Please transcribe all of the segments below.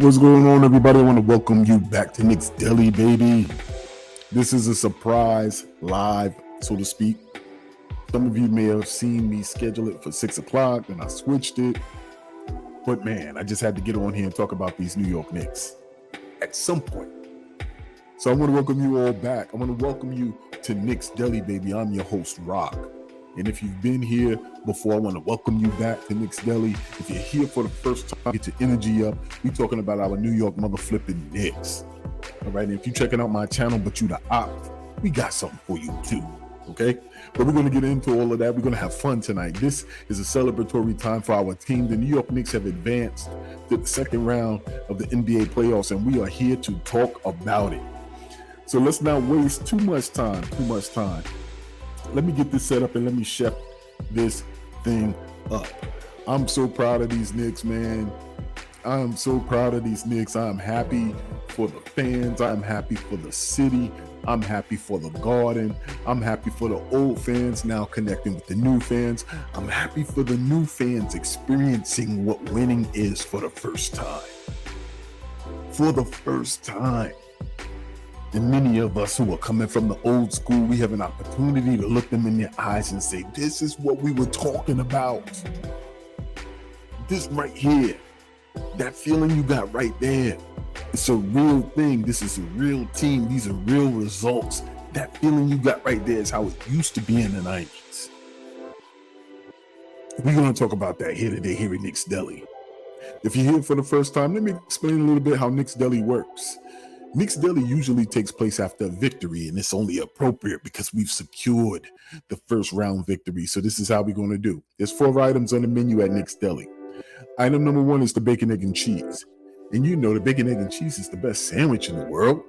What's going on, everybody? I want to welcome you back to Knicks Deli, baby. This is a surprise live, so to speak. Some of you may have seen me schedule it for 6 o'clock, and I switched it. But man, I just had to get on here and talk about these New York Knicks at some point. So I want to welcome you all back. I want to welcome you to Knicks Deli, baby. I'm your host, Rock. And if you've been here before, I want to welcome you back to Knicks Deli. If you're here for the first time, get your energy up. We're talking about our New York mother flipping Knicks. All right, and if you're checking out my channel, but you the op, we got something for you too, okay? But we're going to get into all of that. We're going to have fun tonight. This is a celebratory time for our team. The New York Knicks have advanced to the second round of the NBA playoffs, and we are here to talk about it. So let's not waste too much time. Let me get this set up and let me chef this thing up. I'm so proud of these Knicks, man. I'm so proud of these Knicks. I'm happy for the fans. I'm happy for the city. I'm happy for the Garden. I'm happy for the old fans now connecting with the new fans. I'm happy for the new fans experiencing what winning is for the first time. For the first time. And many of us who are coming from the old school, we have an opportunity to look them in their eyes and say, this is what we were talking about. This right here, that feeling you got right there, it's a real thing. This is a real team. These are real results. That feeling you got right there is how it used to be in the 90s. We're going to talk about that here today, here at Knicks Deli. If you're here for the first time, let me explain a little bit how Knicks Deli works. Knicks Deli usually takes place after a victory, and it's only appropriate because we've secured the first round victory. So this is how we're going to do. There's 4 items on the menu at Knicks Deli. Item number 1 is the bacon, egg, and cheese. And you know the bacon, egg, and cheese is the best sandwich in the world.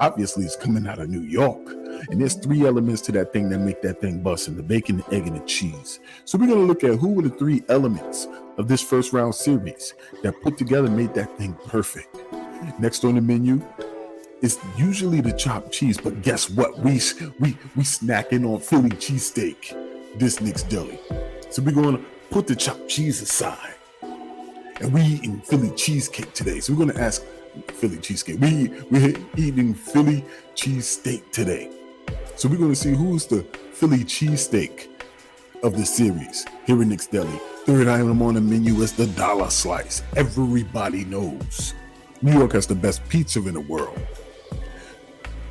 Obviously, it's coming out of New York. And there's 3 elements to that thing that make that thing bussin', the bacon, the egg, and the cheese. So we're going to look at who were the 3 elements of this first round series that put together made that thing perfect. Next on the menu, it's usually the chopped cheese, but guess what? We snacking on Philly cheesesteak, this Knicks Deli. So we're going to put the chopped cheese aside, and we eating Philly cheesecake today. So we're going to ask Philly cheesecake. We're eating Philly cheesesteak today. So we're going to see who's the Philly cheesesteak of the series here in Knicks Deli. Third item on the menu is the dollar slice. Everybody knows New York has the best pizza in the world.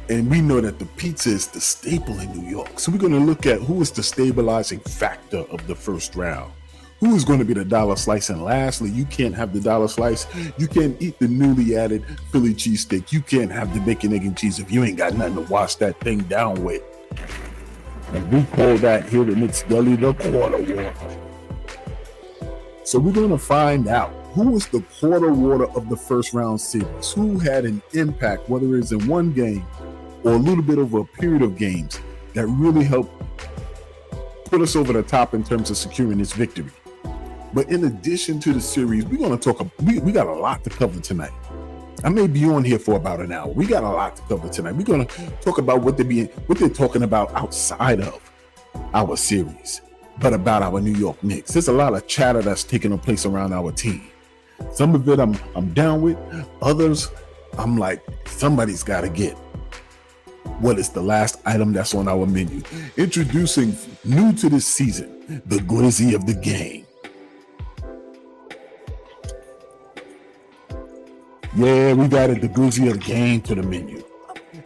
And we know that the pizza is the staple in New York. So we're going to look at who is the stabilizing factor of the first round. Who is going to be the dollar slice? And lastly, you can't have the dollar slice. You can't eat the newly added Philly cheesesteak. You can't have the bacon, egg, and cheese if you ain't got nothing to wash that thing down with. And we call that here at Knicks Deli the quarter water. So we're going to find out who is the quarter water of the first round series. Who had an impact, whether it's in one game or a little bit over a period of games, that really helped put us over the top in terms of securing this victory. But in addition to the series, we're going to talk, we got a lot to cover tonight. I may be on here for about an hour. We got a lot to cover tonight. We're going to talk about what they're talking about outside of our series, but about our New York Knicks. There's a lot of chatter that's taking place around our team. Some of it I'm down with. Others, I'm like, somebody's got to get. What is the last item that's on our menu? Introducing, new to this season, the Gizzy of the game. Yeah, we got it, the Gizzy of the game to the menu.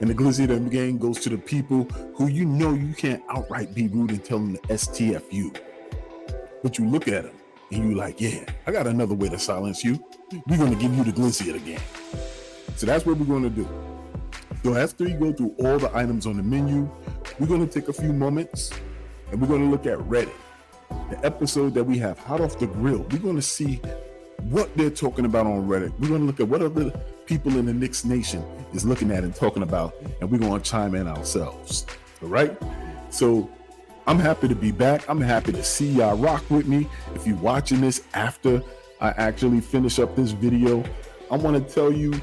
And the Gizzy of the game goes to the people who you know you can't outright be rude and tell them to STFU. But you look at them and you like, yeah, I got another way to silence you. We're going to give you the Gizzy of the game. So that's what we're going to do. So after you go through all the items on the menu, we're going to take a few moments and we're going to look at Reddit, the episode that we have hot off the grill. We're going to see what they're talking about on Reddit. We're going to look at what other people in the Knicks Nation is looking at and talking about, and we're going to chime in ourselves. All right? So I'm happy to be back. I'm happy to see y'all rock with me. If you're watching this after I actually finish up this video, I want to tell you,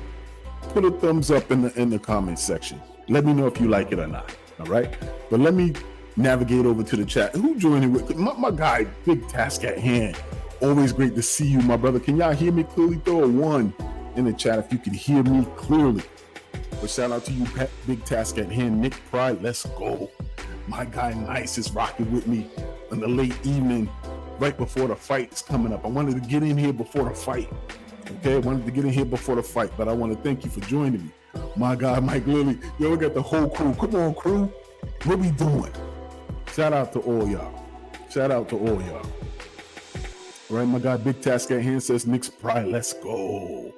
put a thumbs up in the comments section. Let me know if you like it or not. All right? But let me navigate over to the chat. Who joined in with my guy, big task at hand. Always great to see you, my brother. Can y'all hear me clearly? Throw a 1 in the chat if you can hear me clearly. But shout out to you, big task at hand, McBride. Let's go. My guy Nice is rocking with me in the late evening, right before the fight is coming up. I wanted to get in here before the fight. Okay, I wanted to get in here before the fight, but I want to thank you for joining me. My guy Mike Lilly, yo, we got the whole crew. Come on, crew. What we doing? Shout out to all y'all. Shout out to all y'all. All right, my guy Big Task at hand says Knicks pride. Let's go.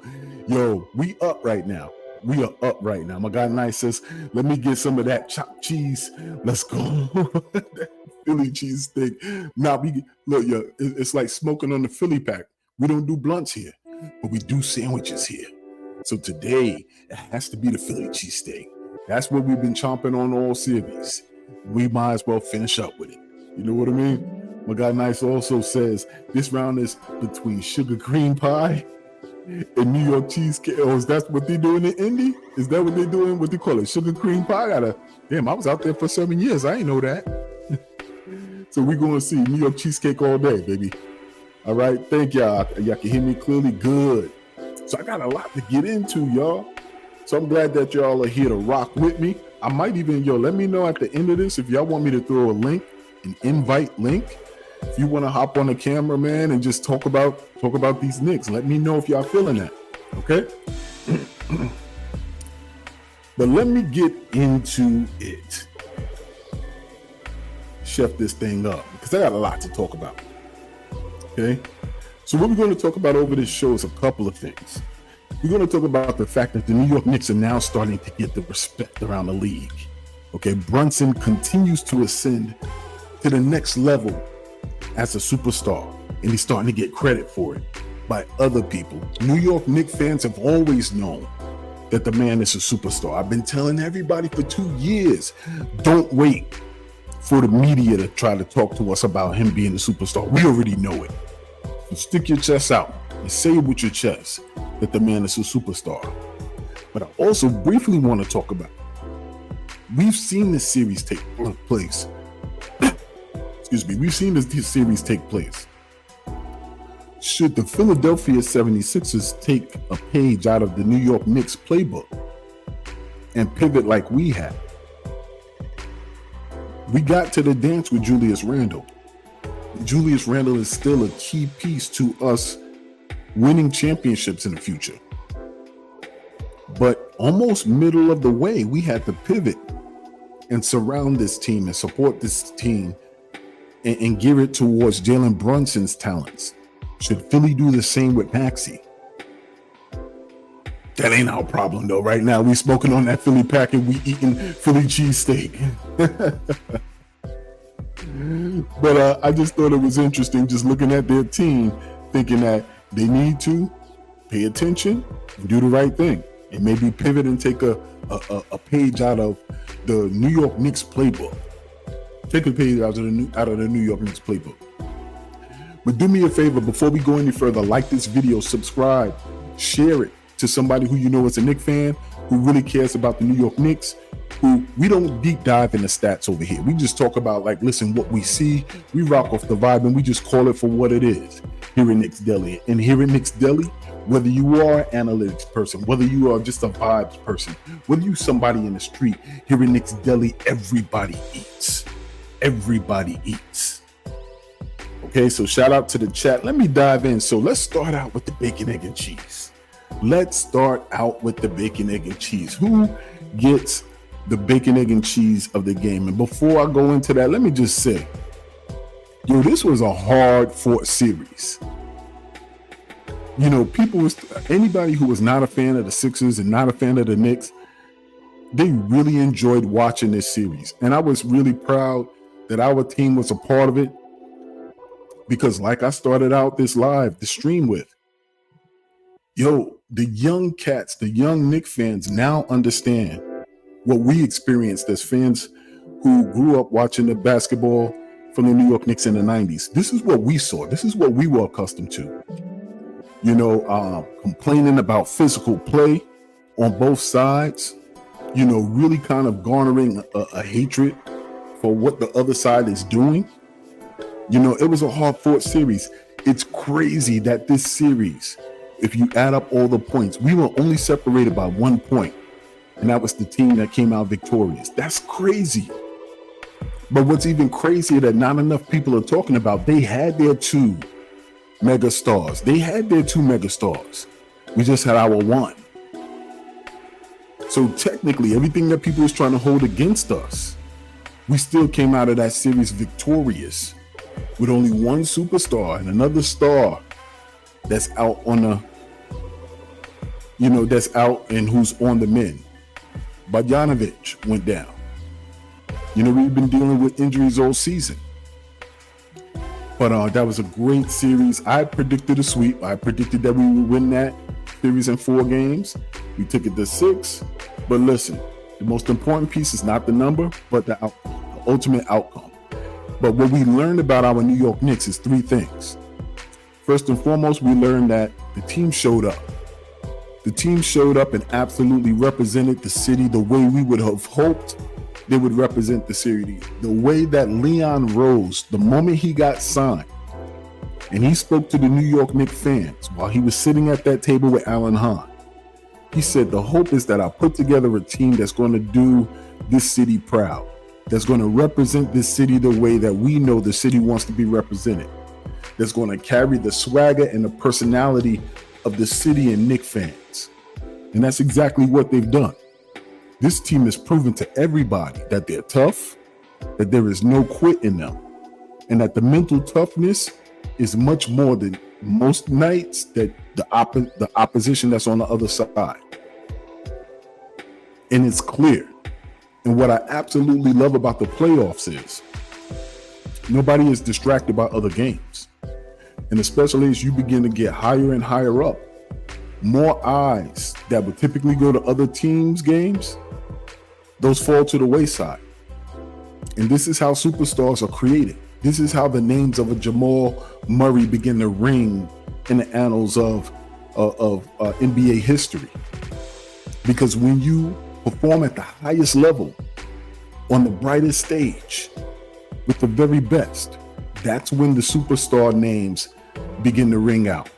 Yo, we up right now. We are up right now. My guy Nice says, let me get some of that chopped cheese. Let's go. Philly cheese steak. Now, look, yo, it's like smoking on the Philly pack. We don't do blunts here, but we do sandwiches here. So today, it has to be the Philly cheese steak. That's what we've been chomping on all series. We might as well finish up with it. You know what I mean? My guy Nice also says, this round is between sugar cream pie and New York cheesecake. Oh, is that what they're doing in Indy? Is that what they're doing? What they call it? Sugar cream pie? Damn, I was out there for 7 years. I ain't know that. So we're going to see New York cheesecake all day, baby. All right. Thank y'all. Y'all can hear me clearly. Good. So I got a lot to get into, y'all. So I'm glad that y'all are here to rock with me. I might even, let me know at the end of this if y'all want me to throw a link, an invite link. If you want to hop on the camera, man, and just talk about these Knicks, let me know if y'all feeling that, okay? But let me get into it. Chef this thing up, because I got a lot to talk about, okay? So what we're going to talk about over this show is a couple of things. We're going to talk about the fact that the New York Knicks are now starting to get the respect around the league, okay? Brunson continues to ascend to the next level as a superstar, and he's starting to get credit for it by other people. New York Knicks fans have always known that the man is a superstar. I've been telling everybody for 2 years, don't wait for the media to try to talk to us about him being a superstar. We already know it. So stick your chest out and say with your chest that the man is a superstar. But I also briefly want to talk about, we've seen this series take place. We've seen this series take place. Should the Philadelphia 76ers take a page out of the New York Knicks playbook and pivot like we have? We got to the dance with Julius Randle. Julius Randle is still a key piece to us winning championships in the future. But almost middle of the way, we had to pivot and surround this team and support this team and gear it towards Jalen Brunson's talents. Should Philly do the same with Maxey? That ain't our problem though. Right now, we smoking on that Philly pack and we eating Philly cheesesteak. But I just thought it was interesting just looking at their team, thinking that they need to pay attention and do the right thing and maybe pivot and take a page out of the New York Knicks playbook. Take a page out of the New York Knicks playbook. But do me a favor, before we go any further, like this video, subscribe, share it to somebody who you know is a Knicks fan, who really cares about the New York Knicks, who we don't deep dive in the stats over here. We just talk about, listen, what we see. We rock off the vibe and we just call it for what it is here in Knicks Deli. And here in Knicks Deli, whether you are an analytics person, whether you are just a vibes person, whether you somebody in the street, here in Knicks Deli, everybody eats. Everybody eats. Okay, so shout out to the chat. Let me dive in. So let's start out with the bacon, egg, and cheese. Let's start out with the bacon, egg, and cheese. Who gets the bacon, egg, and cheese of the game? And before I go into that, let me just say, this was a hard-fought series. Anybody who was not a fan of the Sixers and not a fan of the Knicks, they really enjoyed watching this series. And I was really proud that our team was a part of it, because like I started out this stream with, the young cats, the young Knicks fans now understand what we experienced as fans who grew up watching the basketball from the New York Knicks in the 90s. This is what we saw. This is what we were accustomed to. Complaining about physical play on both sides, really kind of garnering a hatred for what the other side is doing. It was a hard-fought series. It's crazy that this series if you add up all the points, we were only separated by 1 point. And that was the team that came out victorious. That's crazy. But what's even crazier that not enough people are talking about, they had their 2 mega stars. They had their 2 mega stars. We just had our 1. So technically, everything that people was trying to hold against us, we still came out of that series victorious with only 1 superstar and another star that's out on the, that's out and who's on the men. Bogdanovic went down. We've been dealing with injuries all season. But that was a great series. I predicted a sweep. I predicted that we would win that series in 4 games. We took it to 6. But listen, the most important piece is not the number, but the ultimate outcome. But what we learned about our New York Knicks is 3 things. First and foremost, we learned that the team showed up. The team showed up and absolutely represented the city the way we would have hoped they would represent the city. The way that Leon Rose, the moment he got signed, and he spoke to the New York Knicks fans while he was sitting at that table with Alan Hahn. He said, the hope is that I put together a team that's going to do this city proud, that's going to represent this city the way that we know the city wants to be represented, that's going to carry the swagger and the personality of the city and Knicks fans. And that's exactly what they've done. This team has proven to everybody that they're tough, that there is no quit in them, and that the mental toughness is much more than most nights that the opposition that's on the other side. And it's clear. And what I absolutely love about the playoffs is nobody is distracted by other games. And especially as you begin to get higher and higher up, more eyes that would typically go to other teams' games, those fall to the wayside. And this is how superstars are created. This is how the names of a Jamal Murray begin to ring in the annals of NBA history. Because when you perform at the highest level, on the brightest stage, with the very best, that's when the superstar names begin to ring out.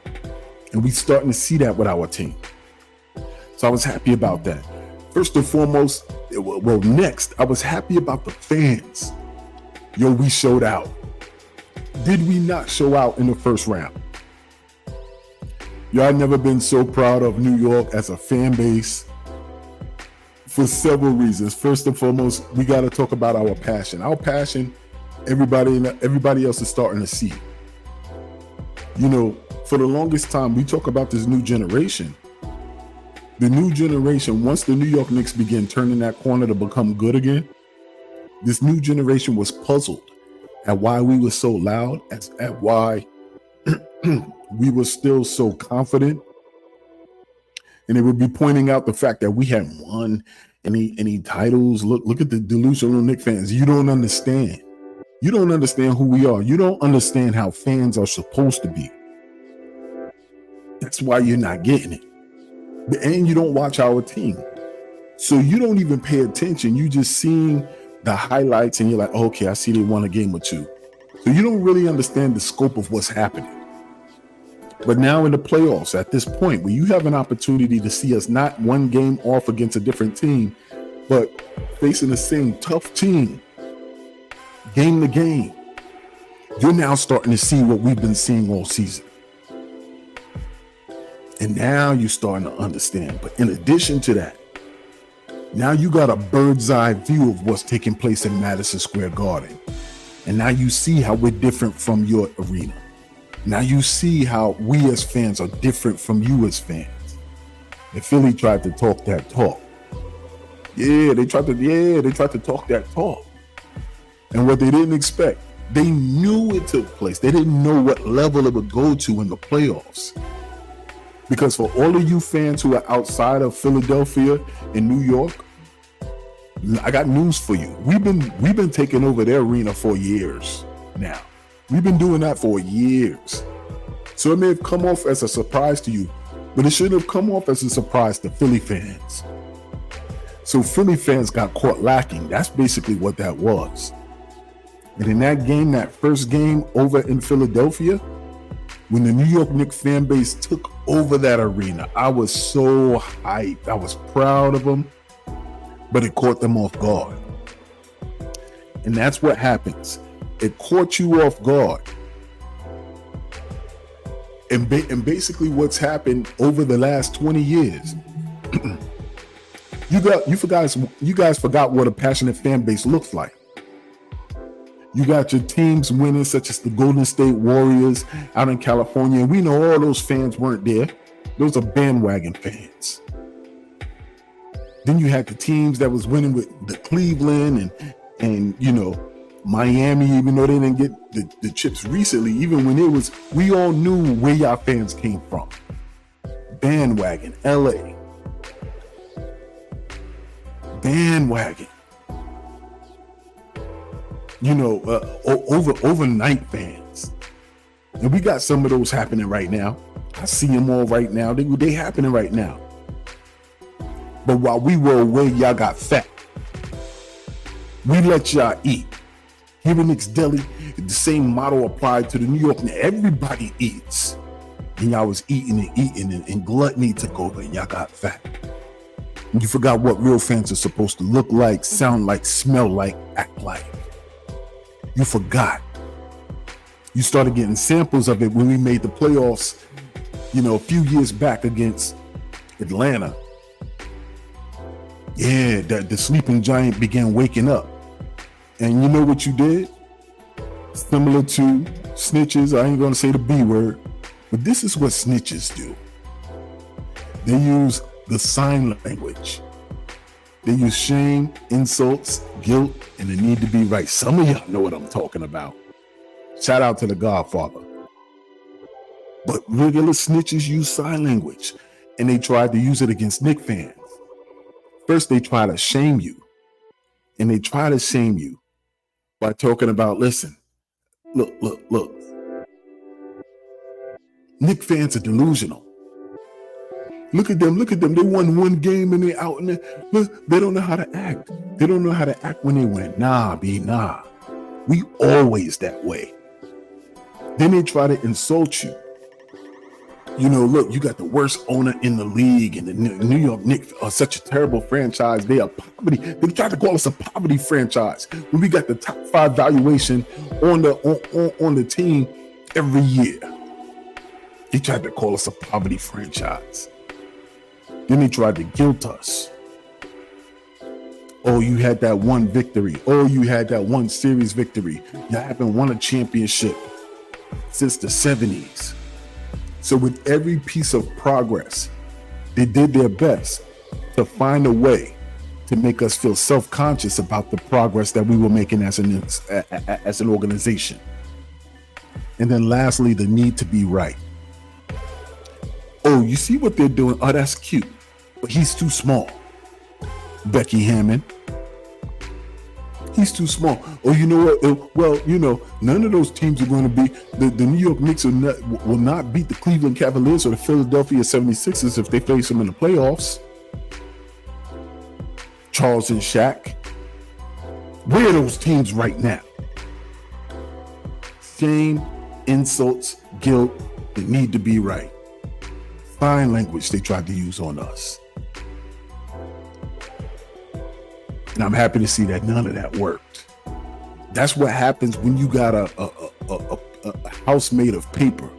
And we're starting to see that with our team. So I was happy about that. First and foremost, next, I was happy about the fans. Yo, we showed out. Did we not show out in the first round? Yo, I've never been so proud of New York as a fan base for several reasons. First and foremost, we got to talk about our passion. Our passion, everybody else is starting to see. For the longest time, we talk about this new generation. The new generation, once the New York Knicks began turning that corner to become good again, this new generation was puzzled at why we were so loud, at why we were still so confident. And they would be pointing out the fact that we hadn't won any titles. Look at the delusional Knicks fans. You don't understand. You don't understand who we are. You don't understand how fans are supposed to be. That's why you're not getting it. And you don't watch our team. So you don't even pay attention. You just seeing the highlights and you're like, okay, I see they won a game or 2. So you don't really understand the scope of what's happening. But now in the playoffs, at this point, where you have an opportunity to see us not one game off against a different team, but facing the same tough team, game to game, you're now starting to see what we've been seeing all season. And now you're starting to understand. But in addition to that, now you got a bird's eye view of what's taking place in Madison Square Garden. And now you see how we're different from your arena. Now you see how we as fans are different from you as fans. And Philly tried to talk that talk. They tried to talk that talk. And what they didn't expect, they knew it took place. They didn't know what level it would go to in the playoffs. Because for all of you fans who are outside of Philadelphia and New York, I got news for you. We've been taking over their arena for years now. We've been doing that for years. So it may have come off as a surprise to you, but it shouldn't have come off as a surprise to Philly fans. So Philly fans got caught lacking. That's basically what that was. And in that game, that first game over in Philadelphia, When the New York Knicks fan base took over that arena, I was so hyped. I was proud of them, but it caught them off guard. And that's what happens. It caught you off guard. And basically what's happened over the last 20 years, you guys forgot what a passionate fan base looks like. You got your teams winning, such as the Golden State Warriors out in California. And we know all those fans weren't there. Those are bandwagon fans. Then you had the teams that was winning with the Cleveland and you know, Miami, even though they didn't get the chips recently, even when it was, we all knew where y'all fans came from. Bandwagon, LA. Bandwagon. You know, overnight fans. And we got some of those happening right now. I see them all right now. They happening right now. But while we were away, y'all got fat. We let y'all eat. Here in Knicks Deli, the same motto applied to the New York. Everybody eats. And y'all was eating and gluttony took over and y'all got fat. And you forgot what real fans are supposed to look like, sound like, smell like, act like. You forgot. You started getting samples of it when we made the playoffs, you know, a few years back against Atlanta. Yeah, the sleeping giant began waking up. And you know what you did? Similar to snitches, I ain't gonna say the B word, but this is what snitches do. They use the sign language. They use shame, insults, guilt, and the need to be right. Some of y'all know what I'm talking about. Shout out to the Godfather. But regular snitches use sign language, and they tried to use it against Knicks fans. First, they try to shame you, and they try to shame you by talking about, listen, look. Knicks fans are delusional. Look at them. They won one game and they out in there. Look, they don't know how to act. They don't know how to act when they win. Nah. We always that way. Then they try to insult you. You know, look, you got the worst owner in the league, and the New York Knicks are such a terrible franchise. They are poverty. They tried to call us a poverty franchise when we got the top 5 valuation on the team every year. They tried to call us a poverty franchise. Then they tried to guilt us. Oh, you had that one victory. Oh, you had that one series victory. You haven't won a championship since the 70s. So with every piece of progress, they did their best to find a way to make us feel self-conscious about the progress that we were making as an organization. And then lastly, the need to be right. Oh, you see what they're doing? Oh, that's cute, but he's too small. Becky Hammond. He's too small. Oh, you know what? Well, you know, none of those teams are going to be, the New York Knicks will not beat the Cleveland Cavaliers or the Philadelphia 76ers if they face them in the playoffs. Charles and Shaq. Where are those teams right now? Shame, insults, guilt, the need to be right. Sign language they tried to use on us. And I'm happy to see that none of that worked. That's what happens when you got a house made of paper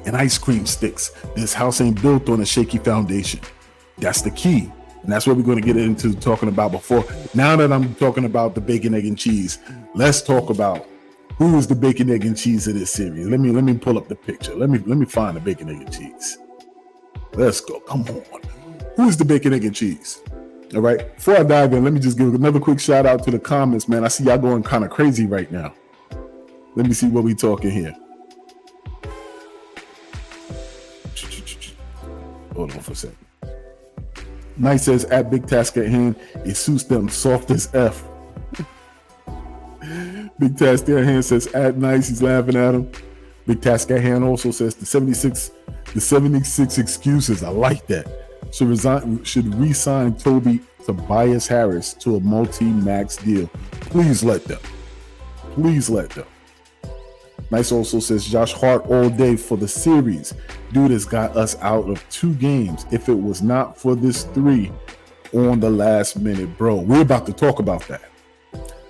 and ice cream sticks. This house ain't built on a shaky foundation. That's the key. And that's what we're going to get into talking about before. Now that I'm talking about the bacon, egg, and cheese, let's talk about who is the bacon, egg, and cheese of this series. Let me pull up the picture. Let me find the bacon, egg, and cheese. Let's go. Come on. Who is the bacon, egg, and cheese? All right. Before I dive in, let me just give another quick shout out to the comments, man. I see y'all going kind of crazy right now. Let me see what we talking here. Hold on for a second. Nice says, at big task at hand, it suits them soft as F. Big task at hand says, at nice, he's laughing at him. Big task at hand also says, the 76 excuses. I like that. Should re-sign Tobias Harris to a multi-max deal. Please let them. Matter Nice also says Josh Hart all day for the series. Dude has got us out of 2 games. If it was not for this 3 on the last minute, bro, we're about to talk about that.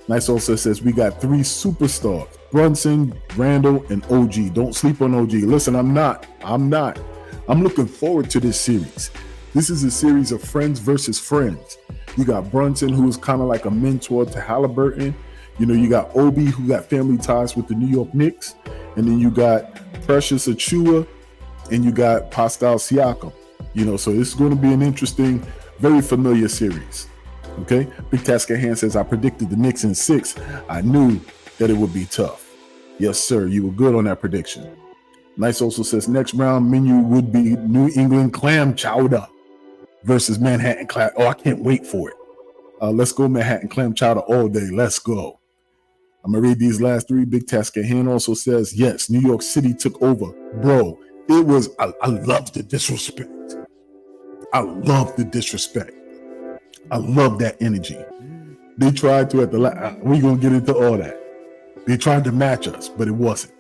Nice also says we got 3 superstars: Brunson, Randall, and OG. Don't sleep on OG. Listen, I'm not. I'm looking forward to this series. This is a series of friends versus friends. You got Brunson, who is kind of like a mentor to Halliburton. You know, you got Obi, who got family ties with the New York Knicks. And then you got Precious Achua, and you got Pascal Siakam. You know, so this is going to be an interesting, very familiar series. Okay? Big Task at Hand says, I predicted the Knicks in 6. I knew that it would be tough. Yes, sir. You were good on that prediction. Nice also says, next round menu would be New England clam chowder versus Manhattan clam. Oh, I can't wait for it. Let's go Manhattan clam chowder all day. Let's go. I'm going to read these last 3. Big Task at Hand also says, yes, New York City took over. Bro, it was, I love the disrespect. I love the disrespect. I love that energy. They tried to, we're going to get into all that. They tried to match us, but it wasn't.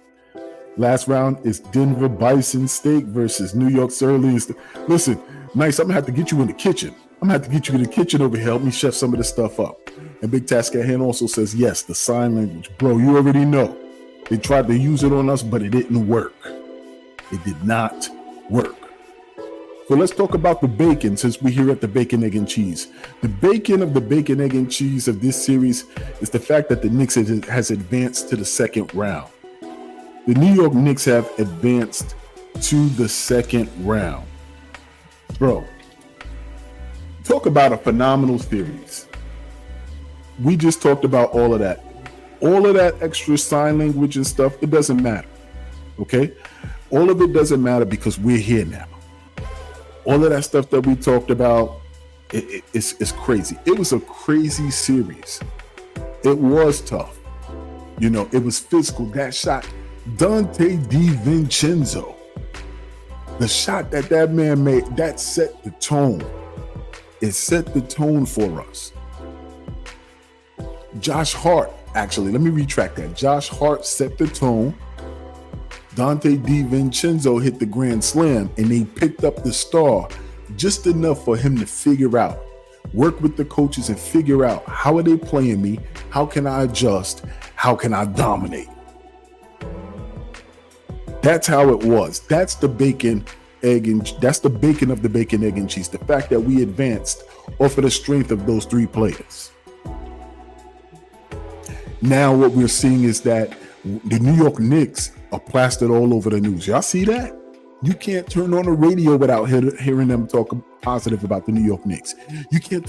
Last round is Denver Bison Steak versus New York Sirloin. Listen, Nice, I'm going to have to get you in the kitchen. I'm going to have to get you in the kitchen over here. Help me chef some of this stuff up. And Big Task at Hand also says, yes, the sign language. Bro, you already know. They tried to use it on us, but it didn't work. It did not work. So let's talk about the bacon, since we're here at the bacon, egg, and cheese. The bacon of the bacon, egg, and cheese of this series is the fact that the Knicks has advanced to the second round. The New York Knicks have advanced to the second round. Bro, talk about a phenomenal series. We just talked about all of that. All of that extra sign language and stuff, it doesn't matter. Okay? All of it doesn't matter because we're here now. All of that stuff that we talked about, it's crazy. It was a crazy series. It was tough. You know, it was physical. That shot, Dante DiVincenzo, the shot that man made, that set the tone. It set the tone for us. Josh Hart, actually, let me retract that. Josh Hart set the tone. Dante DiVincenzo hit the grand slam, and they picked up the star just enough for him to figure out, work with the coaches and figure out, how are they playing me? How can I adjust? How can I dominate? That's how it was. That's the bacon, egg, and that's the bacon of the bacon, egg, and cheese. The fact that we advanced off of the strength of those 3 players. Now what we're seeing is that the New York Knicks are plastered all over the news. Y'all see that? You can't turn on the radio without hearing them talk positive about the New York Knicks. You can't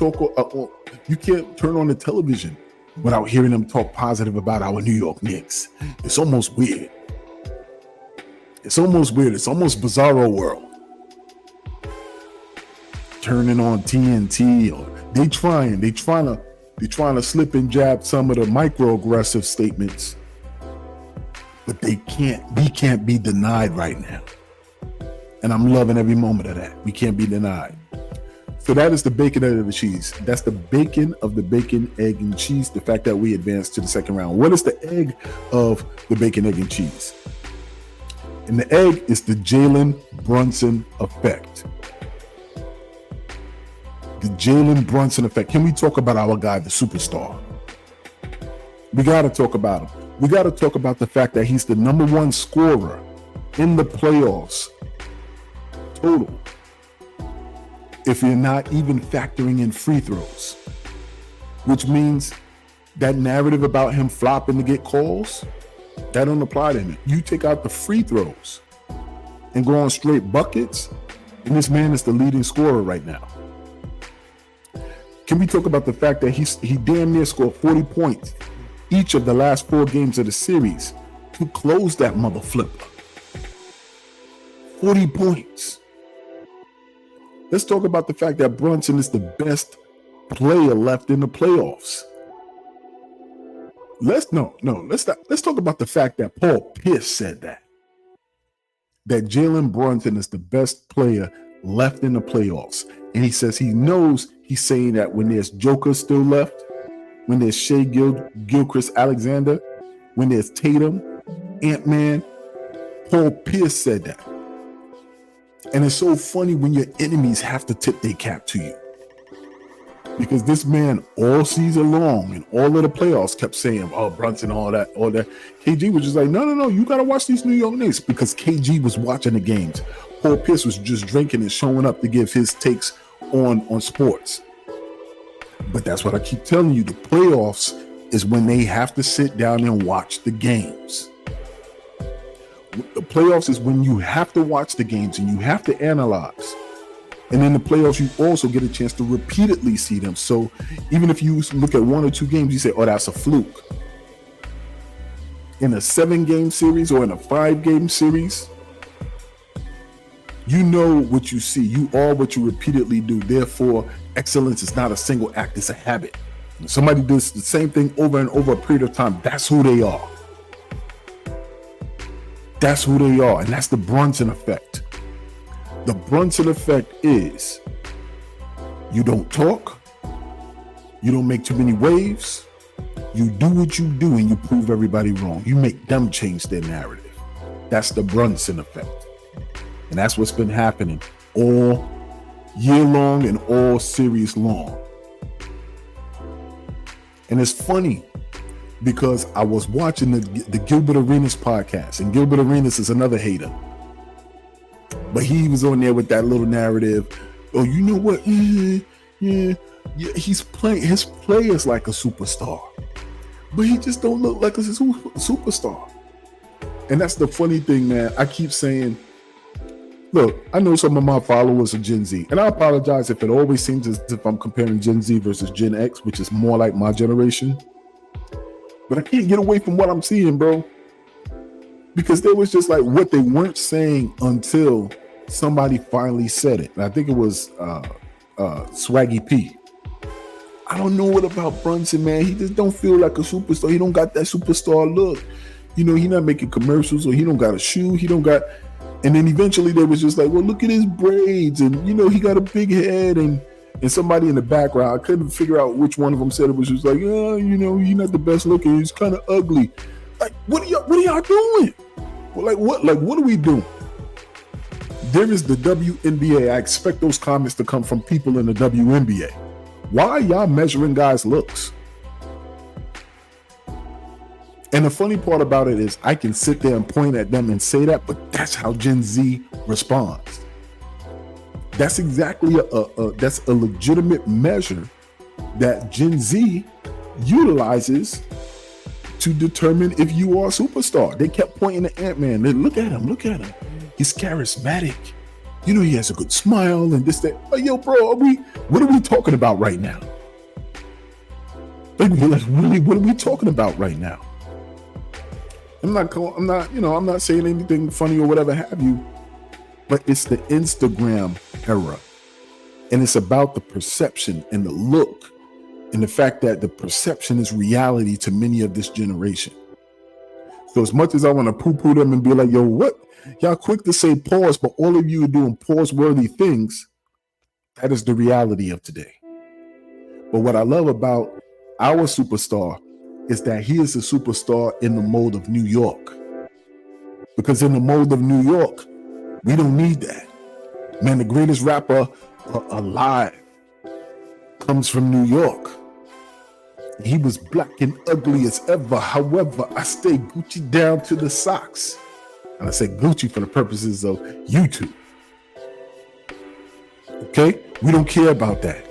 you can't turn on the television without hearing them talk positive about our New York Knicks. It's almost weird. It's almost weird. It's almost bizarro world. Turning on TNT, or they trying to slip and jab some of the microaggressive statements. But we can't be denied right now. And I'm loving every moment of that. We can't be denied. So that is the bacon of the cheese. That's the bacon of the bacon, egg, and cheese. The fact that we advanced to the second round. What is the egg of the bacon, egg, and cheese? And the egg is the Jalen Brunson effect. The Jalen Brunson effect. Can we talk about our guy, the superstar? We got to talk about him. We got to talk about the fact that he's the number 1 scorer in the playoffs total, if you're not even factoring in free throws, which means that narrative about him flopping to get calls, that don't apply to him. You take out the free throws and go on straight buckets, and this man is the leading scorer right now. Can we talk about the fact that he damn near scored 40 points each of the last 4 games of the series to close that mother flipper? 40 points. Let's talk about the fact that Brunson is the best player left in the playoffs. Let's talk about the fact that Paul Pierce said that Jalen Brunson is the best player left in the playoffs. And he says he knows he's saying that when there's Joker still left, when there's Shai Gilgeous-Alexander, when there's Tatum, Ant-Man. Paul Pierce said that. And it's so funny when your enemies have to tip their cap to you. Because this man all season long and all of the playoffs kept saying, oh, Brunson, all that. KG was just like, no, you got to watch these New York Knicks, because KG was watching the games. Paul Pierce was just drinking and showing up to give his takes on sports. But that's what I keep telling you. The playoffs is when they have to sit down and watch the games. The playoffs is when you have to watch the games and you have to analyze. And in the playoffs, you also get a chance to repeatedly see them. So even if you look at one or two games, you say, oh, that's a fluke. In a 7-game series or in a 5-game series, you know what you see. You are what you repeatedly do. Therefore, excellence is not a single act, it's a habit. When somebody does the same thing over and over a period of time, that's who they are. That's who they are. And that's the Brunson effect. The Brunson effect is you don't talk, you don't make too many waves, you do what you do and you prove everybody wrong. You make them change their narrative. That's the Brunson effect. And that's what's been happening all year long and all series long. And it's funny because I was watching the Gilbert Arenas podcast, and Gilbert Arenas is another hater. But he was on there with that little narrative. Oh, you know what? Yeah. He's playing. His play is like a superstar, but he just don't look like a superstar. And that's the funny thing, man. I keep saying, look, I know some of my followers are Gen Z, and I apologize if it always seems as if I'm comparing Gen Z versus Gen X, which is more like my generation. But I can't get away from what I'm seeing, bro. Because there was just like what they weren't saying until somebody finally said it. And I think it was Swaggy P. I don't know what about Brunson, man. He just don't feel like a superstar. He don't got that superstar look. You know, he not making commercials, or he don't got a shoe. He don't got. And then eventually they was just like, well, look at his braids, and you know, he got a big head, and somebody in the background, I couldn't figure out which one of them said it, was just like, you know, he's not the best looking. He's kind of ugly. Like, what are y'all doing? Well, what are we doing? There is the WNBA. I expect those comments to come from people in the WNBA. Why are y'all measuring guys' looks? And the funny part about it is I can sit there and point at them and say that, but that's how Gen Z responds. That's exactly that's a legitimate measure that Gen Z utilizes to determine if you are a superstar. They kept pointing to Ant-Man. They look at him. He's charismatic. You know, he has a good smile and this, that. Oh, yo, bro, what are we talking about right now? Like, really, what are we talking about right now? I'm not saying anything funny or whatever have you, but it's the Instagram era. And it's about the perception and the look, and the fact that the perception is reality to many of this generation. So as much as I want to poo-poo them and be like, yo, what? Y'all quick to say pause, but all of you are doing pause-worthy things. That is the reality of today. But what I love about our superstar is that he is a superstar in the mold of New York. Because in the mold of New York, we don't need that. Man, the greatest rapper alive comes from New York. He was black and ugly as ever. However, I stay Gucci down to the socks. And I say Gucci for the purposes of YouTube. Okay? We don't care about that.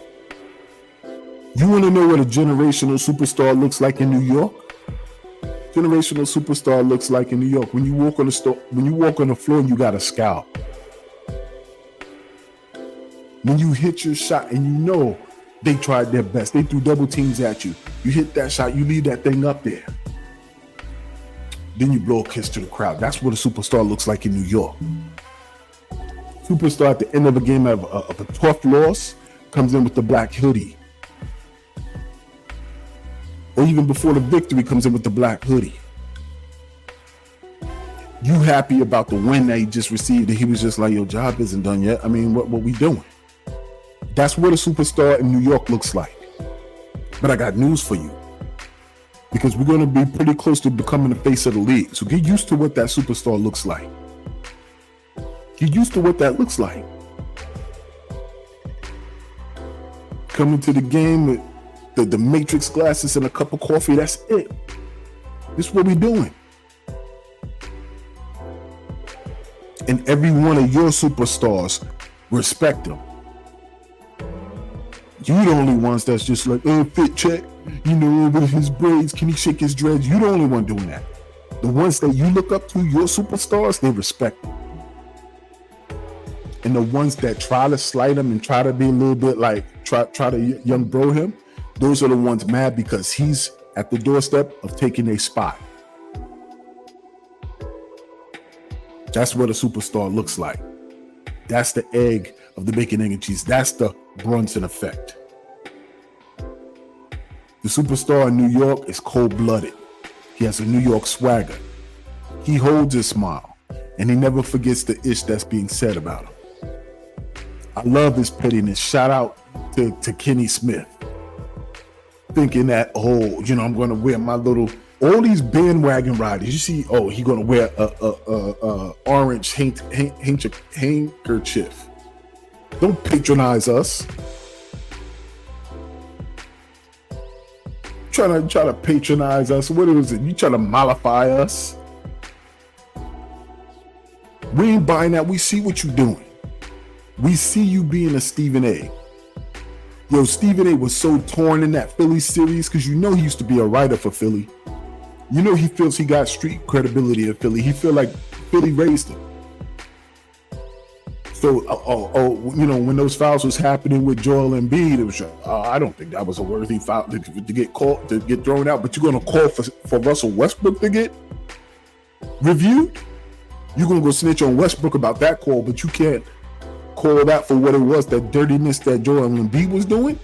You want to know what a generational superstar looks like in New York? Generational superstar looks like in New York. When you walk on the floor and you got a scowl. When you hit your shot and you know they tried their best, they threw double teams at you. You hit that shot, you leave that thing up there. Then you blow a kiss to the crowd. That's what a superstar looks like in New York. Superstar at the end of a game of a tough loss comes in with the black hoodie. Or even before the victory comes in with the black hoodie. You happy about the win that he just received, and he was just like, your job isn't done yet. I mean, what we doing? That's what a superstar in New York looks like. But I got news for you. because we're going to be pretty close to becoming the face of the league. So get used to what that superstar looks like. Get used to what that looks like. Coming to the game with the Matrix glasses and a cup of coffee, that's it. This is what we're doing. And every one of your superstars, respect them. You the only ones that's just like, oh, fit check, you know, with his braids, can he shake his dreads? You the only one doing that. The ones that you look up to, your superstars, they respect them. And the ones that try to slight him and try to be a little bit like, try to young bro him, those are the ones mad because he's at the doorstep of taking a spot. That's what a superstar looks like. That's the egg of the bacon, egg, and cheese. That's the Brunson effect. The superstar in New York is cold-blooded. He has a New York swagger. He holds his smile, and he never forgets the ish that's being said about him. I love his pettiness. Shout out to Kenny Smith. Thinking that, oh, you know, I'm going to wear my little... All these bandwagon riders, you see, oh, he gonna wear a orange handkerchief. Don't patronize us. Try to patronize us. What is it? You try to mollify us? We ain't buying that. We see what you're doing. We see you being a Stephen A. Yo, Stephen A was so torn in that Philly series because you know he used to be a writer for Philly. You know he feels he got street credibility in Philly. He feel like Philly raised him. So, you know, when those fouls was happening with Joel Embiid, it was, I don't think that was a worthy foul to get called, to get thrown out. But you're going to call for Russell Westbrook to get reviewed? You're going to go snitch on Westbrook about that call, but you can't call that for what it was, that dirtiness that Joel Embiid was doing?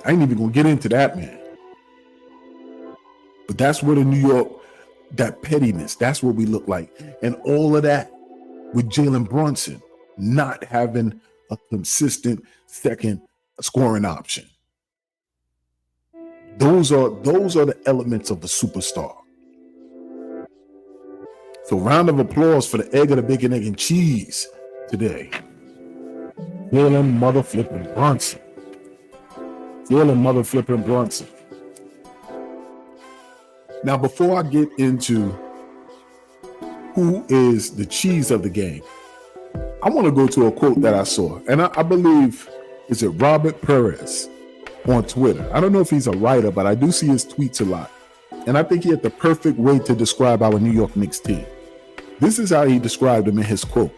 I ain't even going to get into that, man. But that's what in New York, that pettiness, that's what we look like. And all of that with Jalen Brunson not having a consistent second scoring option. Those are the elements of the superstar. So round of applause for the egg of the bacon, egg, and cheese today. Jalen mother flipping Brunson. Jalen mother flipping Brunson. Now, before I get into who is the cheese of the game, I want to go to a quote that I saw. And I believe, is it Robert Perez on Twitter? I don't know if he's a writer, but I do see his tweets a lot. And I think he had the perfect way to describe our New York Knicks team. This is how he described them in his quote.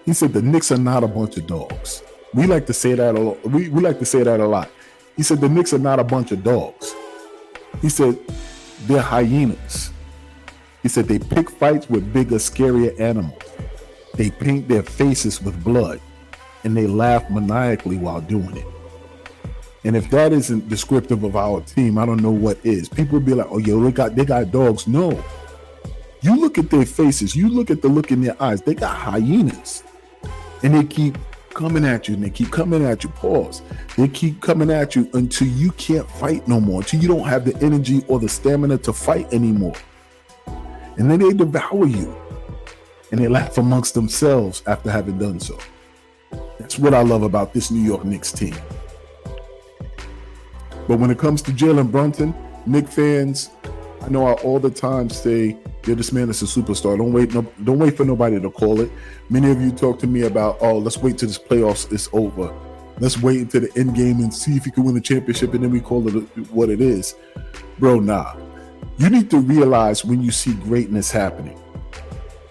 He said, the Knicks are not a bunch of dogs. We like to say that a lot. We like to say that a lot. He said, the Knicks are not a bunch of dogs. He said, they're hyenas. He said they pick fights with bigger, scarier animals. They paint their faces with blood, and they laugh maniacally while doing it. And if that isn't descriptive of our team, I don't know what is. People would be like, oh, yo, they got dogs. No. You look at their faces. You look at the look in their eyes. They got hyenas. And they keep coming at you, and they keep coming at you. Pause. They keep coming at you until you can't fight no more, until you don't have the energy or the stamina to fight anymore. And then they devour you, and they laugh amongst themselves after having done so. That's what I love about this New York Knicks team. But when it comes to Jalen Brunson, Knicks fans, I know I all the time say, yeah, this man is a superstar. Don't wait for nobody to call it. Many of you talk to me about, oh, let's wait till this playoffs is over. Let's wait until the end game and see if he can win the championship, and then we call it what it is. Bro, nah. You need to realize when you see greatness happening.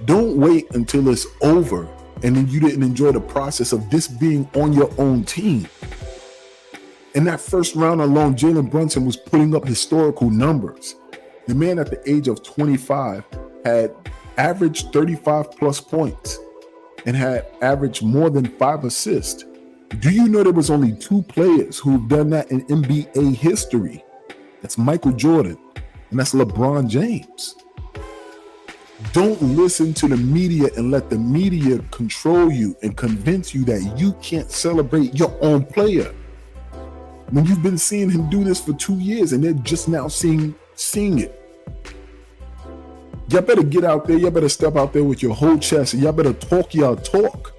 Don't wait until it's over and then you didn't enjoy the process of this being on your own team. In that first round alone, Jalen Brunson was putting up historical numbers. The man at the age of 25 had averaged 35 plus points and had averaged more than 5 assists. Do you know there was only 2 players who've done that in NBA history? That's Michael Jordan and that's LeBron James. Don't listen to the media and let the media control you and convince you that you can't celebrate your own player. when you've been seeing him do this for 2 years and they're just now seeing it. Y'all better get out there. Y'all better step out there with your whole chest, and y'all better talk y'all talk,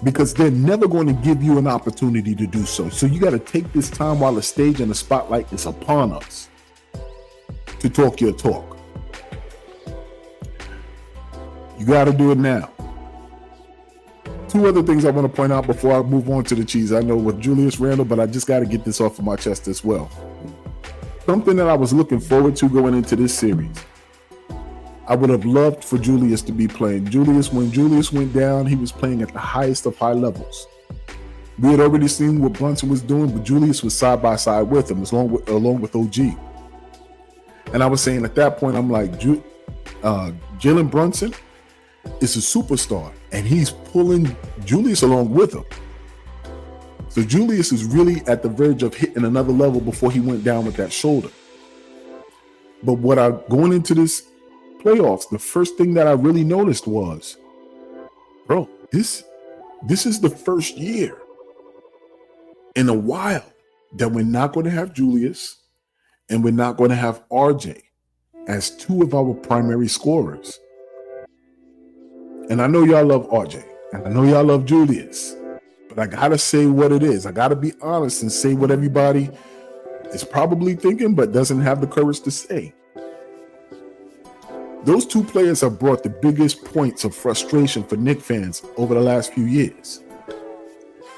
because they're never going to give you an opportunity to do so. So you got to take this time while the stage and the spotlight is upon us to talk your talk. You got to do it now. 2 other things I want to point out before I move on to the cheese. I know with Julius Randle, but I just got to get this off of my chest as well. Something that I was looking forward to going into this series. I would have loved for Julius to be playing. When Julius went down, he was playing at the highest of high levels. We had already seen what Brunson was doing, but Julius was side by side with him, along with OG. And I was saying at that point, I'm like, Jalen Brunson is a superstar, and he's pulling Julius along with him. So Julius is really at the verge of hitting another level before he went down with that shoulder. But going into this playoffs, the first thing that I really noticed was, bro, this is the first year in a while that we're not going to have Julius and we're not going to have RJ as 2 of our primary scorers. And I know y'all love RJ and I know y'all love Julius, but I got to say what it is. I got to be honest and say what everybody is probably thinking but doesn't have the courage to say. Those 2 players have brought the biggest points of frustration for Knicks fans over the last few years.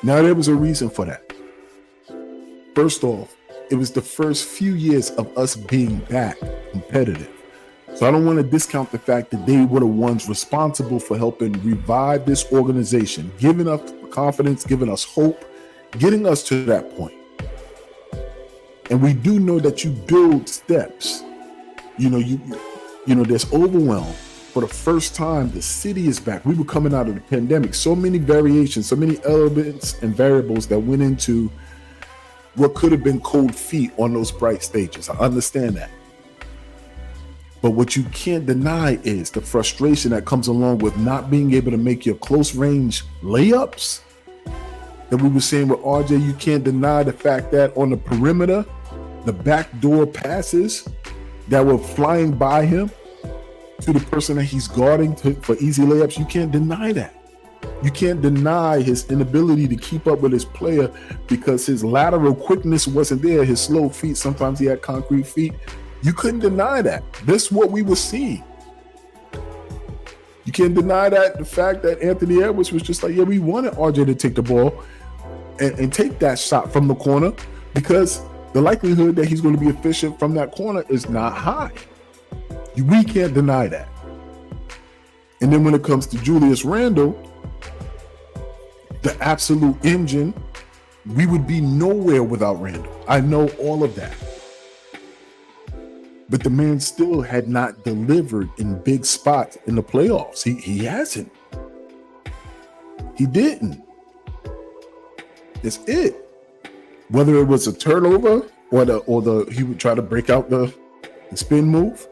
Now, there was a reason for that. First off, it was the first few years of us being back competitive. So I don't want to discount the fact that they were the ones responsible for helping revive this organization, giving us confidence, giving us hope, getting us to that point. And we do know that you build steps. There's overwhelm. For the first time, the city is back. We were coming out of the pandemic. So many variations, so many elements and variables that went into what could have been cold feet on those bright stages. I understand that. But what you can't deny is the frustration that comes along with not being able to make your close range layups that we were saying with RJ. You can't deny the fact that on the perimeter, the backdoor passes that were flying by him to the person that he's guarding for easy layups. You can't deny that. You can't deny his inability to keep up with his player because his lateral quickness wasn't there. His slow feet, sometimes he had concrete feet. You couldn't deny that. That's what we were seeing. You can't deny that the fact that Anthony Edwards was just like, yeah, we wanted RJ to take the ball and take that shot from the corner because the likelihood that he's going to be efficient from that corner is not high. We can't deny that. And then when it comes to Julius Randle, the absolute engine, we would be nowhere without Randle. I know all of that. But the man still had not delivered in big spots in the playoffs. He hasn't. He didn't. That's it. Whether it was a turnover or he would try to break out the spin move,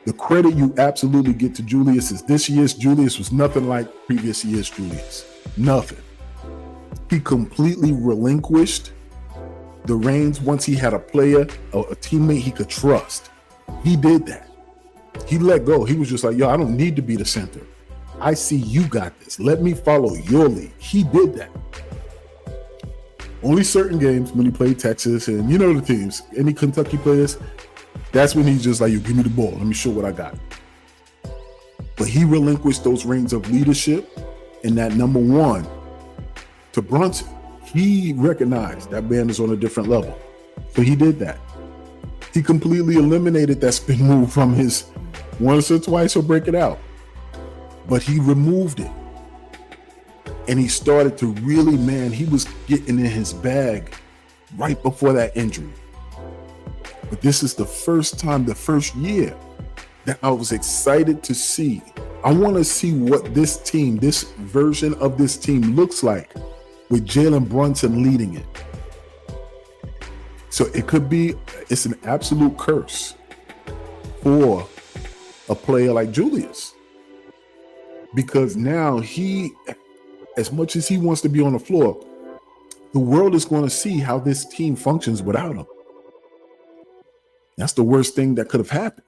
the credit you absolutely get to Julius is this year's Julius was nothing like previous year's Julius. Nothing. He completely relinquished the reins once he had a player or a teammate he could trust. He did that. He let go. He was just like, yo, I don't need to be the center. I see you got this. Let me follow your lead. He did that. Only certain games when he played Texas and the teams, any Kentucky players, that's when he's just like, you give me the ball. Let me show what I got. But he relinquished those reins of leadership and that number 1 to Brunson. He recognized that man is on a different level. So he did that. He completely eliminated that spin move from his once or twice he'll break it out. But he removed it. And he started to really, he was getting in his bag right before that injury. But this is the first time, the first year that I was excited to see. I want to see what this team, this version of this team looks like with Jalen Brunson leading it. So it's an absolute curse for a player like Julius. Because now he, as much as he wants to be on the floor, the world is going to see how this team functions without him. That's the worst thing that could have happened.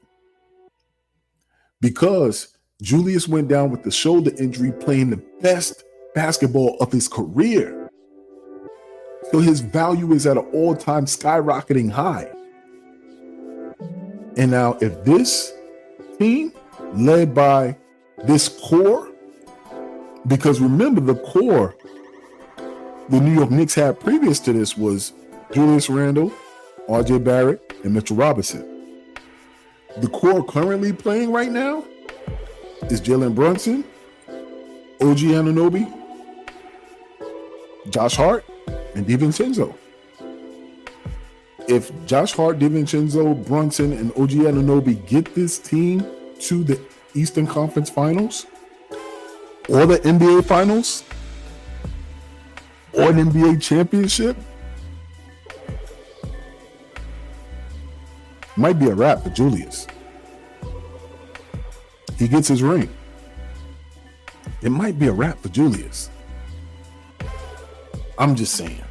Because Julius went down with the shoulder injury playing the best basketball of his career. So his value is at an all-time skyrocketing high. And now if this team led by this core, because remember the core the New York Knicks had previous to this was Julius Randle, RJ Barrett, and Mitchell Robinson. The core currently playing right now is Jalen Brunson, OG Anunoby, Josh Hart, and DiVincenzo. If Josh Hart, DiVincenzo, Brunson, and OG Anunoby get this team to the Eastern Conference Finals or the NBA Finals or an NBA championship, might be a wrap for Julius. He gets his ring. It might be a wrap for Julius. I'm just saying.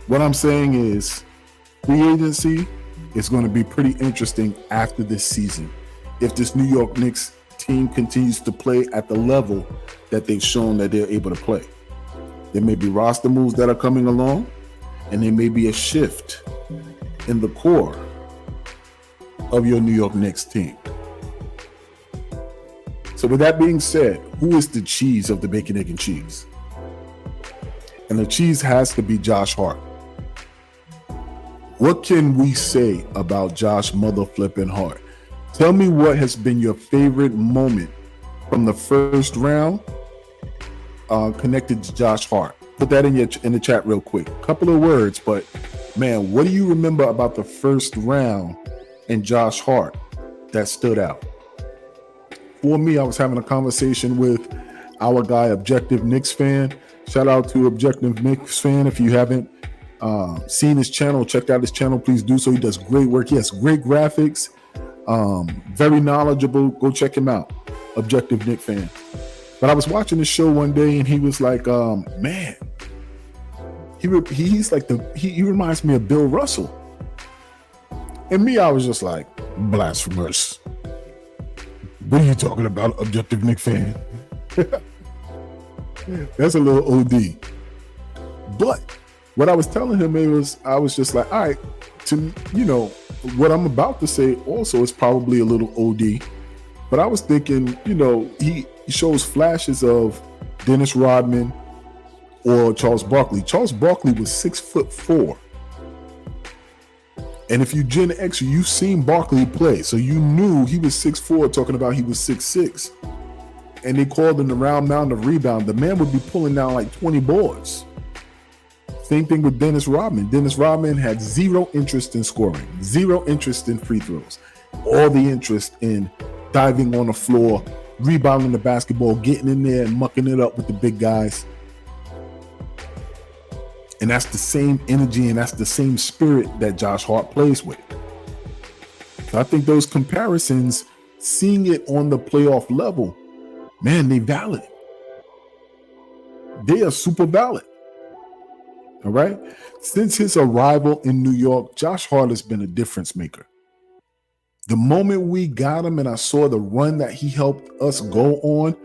What I'm saying is free agency is going to be pretty interesting after this season. If this New York Knicks team continues to play at the level that they've shown that they're able to play. There may be roster moves that are coming along, and there may be a shift in the core of your New York Knicks team. So with that being said, who is the cheese of the bacon, egg, and cheese? And the cheese has to be Josh Hart. What can we say about Josh mother flipping Hart? Tell me what has been your favorite moment from the first round connected to Josh Hart. Put that in the chat real quick. Couple of words, but man, what do you remember about the first round and Josh Hart that stood out? For me, I was having a conversation with our guy, Objective Knicks Fan. Shout out to Objective Knicks Fan. If you haven't seen his channel, checked out his channel, please do so. He does great work. He has great graphics. Very knowledgeable. Go check him out. Objective Knicks Fan. But I was watching the show one day and he was like, man, he reminds me of Bill Russell. And me, I was just like, blasphemous. What are you talking about, Objective Knicks Fan? That's a little OD. But what I was telling him, I was just like, all right, what I'm about to say also is probably a little OD. But I was thinking, he shows flashes of Dennis Rodman or Charles Barkley. Charles Barkley was 6'4". And if you Gen X, you've seen Barkley play. So you knew he was 6'4", talking about he was 6'6". And they called him the round mound of rebound. The man would be pulling down like 20 boards. Same thing with Dennis Rodman. Dennis Rodman had zero interest in scoring, zero interest in free throws, all the interest in diving on the floor, rebounding the basketball, getting in there and mucking it up with the big guys. And that's the same energy and that's the same spirit that Josh Hart plays with. So I think those comparisons, seeing it on the playoff level, man, they valid. They are super valid. All right. Since his arrival in New York, Josh Hart has been a difference maker. The moment we got him and I saw the run that he helped us go on,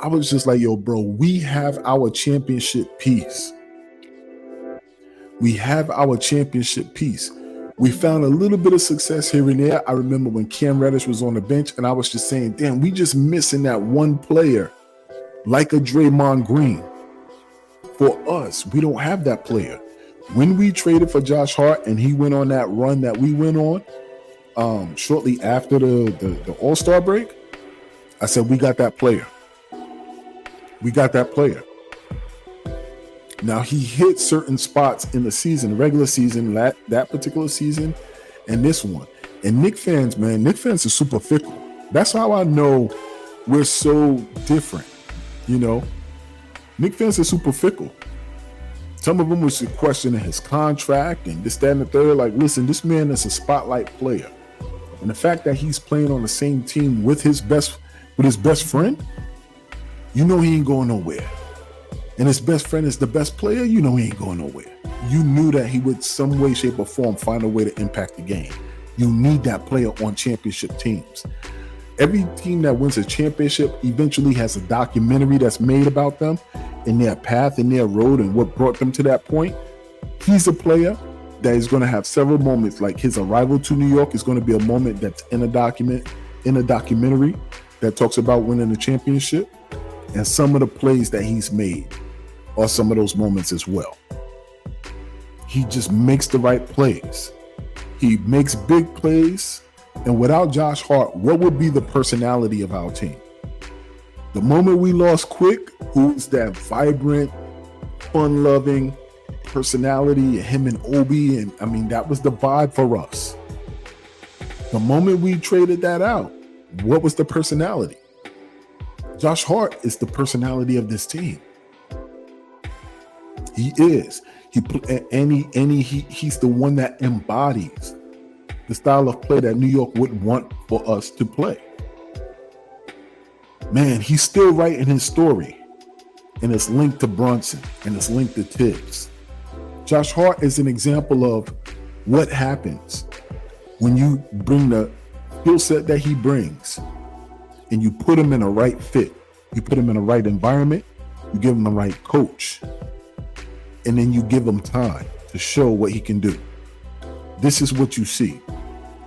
I was just like, yo, bro, we have our championship piece. We have our championship piece. We found a little bit of success here and there. I remember when Cam Reddish was on the bench and I was just saying, damn, we just missing that one player like a Draymond Green. For us, we don't have that player. When we traded for Josh Hart and he went on that run that we went on shortly after the All-Star break, I said, we got that player. We got that player. Now, he hit certain spots in the season, regular season, that particular season, and this one. And Knicks fans, man, Knicks fans are super fickle. That's how I know we're so different, Knicks fans are super fickle. Some of them was questioning his contract and this, that, and the third. Like, listen, this man is a spotlight player. And the fact that he's playing on the same team with his best friend, You know he ain't going nowhere. And his best friend is the best player, you know he ain't going nowhere. You knew that he would some way, shape, or form find a way to impact the game. You need that player on championship teams. Every team that wins a championship eventually has a documentary that's made about them and their path and their road and what brought them to that point. He's a player that is going to have several moments, like his arrival to New York is going to be a moment that's in a documentary that talks about winning the championship, and some of the plays that he's made are some of those moments as well. He just makes the right plays. He makes big plays, and without Josh Hart, what would be the personality of our team? The moment we lost Quick, who's that vibrant, fun-loving personality, him and Obi, and I mean, that was the vibe for us. The moment we traded that out, what was the personality? Josh Hart is the personality of this team. He is. He's the one that embodies the style of play that New York would want for us to play. Man, he's still writing his story, and it's linked to Brunson, and it's linked to Tibbs. Josh Hart is an example of what happens when you bring the skill set that he brings and you put him in a right fit. You put him in a right environment, you give him the right coach, and then you give him time to show what he can do. This is what you see.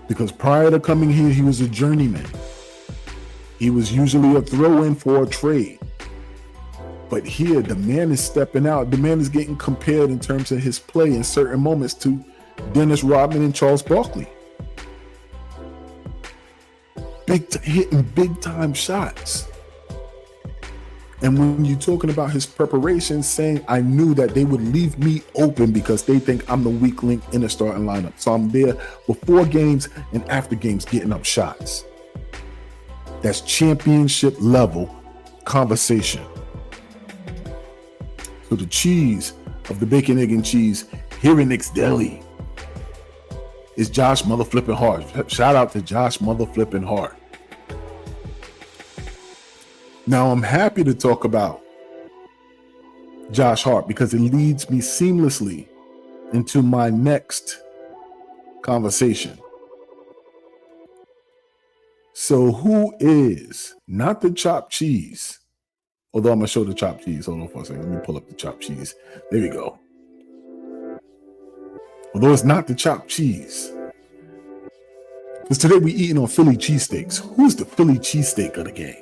Because prior to coming here, he was a journeyman. He was usually a throw-in for a trade. But here, the man is stepping out. The man is getting compared in terms of his play in certain moments to Dennis Rodman and Charles Barkley. Hitting big-time shots. And when you're talking about his preparation, saying, I knew that they would leave me open because they think I'm the weak link in the starting lineup. So I'm there before games and after games getting up shots. That's championship level conversation. So the cheese of the bacon, egg, and cheese here in Knicks Deli is Josh Mother Flippin' Hart. Shout out to Josh Mother Flippin' Hart. Now I'm happy to talk about Josh Hart because it leads me seamlessly into my next conversation. So who is not the chopped cheese? Although I'm going to show the chopped cheese. Hold on for a second. Let me pull up the chopped cheese. There we go. Although it's not the chopped cheese. Because today we're eating on Philly cheesesteaks. Who's the Philly cheesesteak of the game?